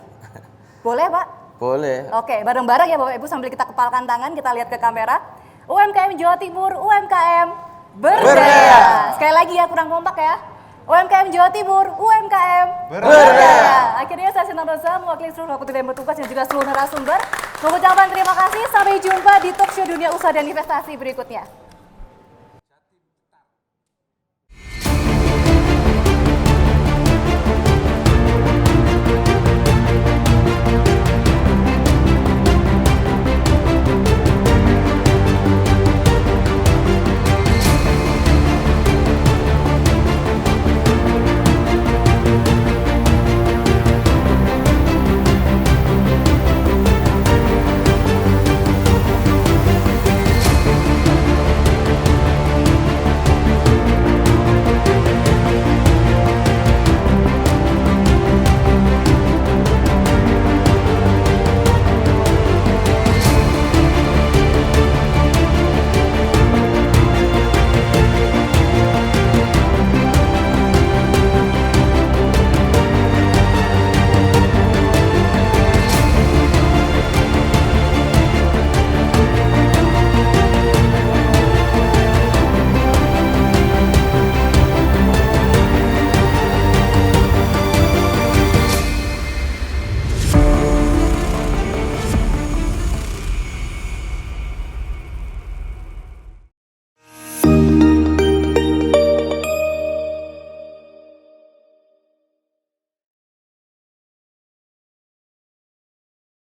Boleh, Pak? Boleh. Oke, bareng-bareng ya Bapak Ibu sambil kita kepalkan tangan, kita lihat ke kamera. UMKM Jawa Timur, UMKM berdaya. Sekali lagi ya, kurang kompak ya. UMKM Jawa Timur, UMKM berdaya. Akhirnya saya Sinta Rosa mewakili seluruh petugas yang bertugas dan juga seluruh narasumber mengucapkan terima kasih. Sampai jumpa di talk show Dunia Usaha dan Investasi berikutnya.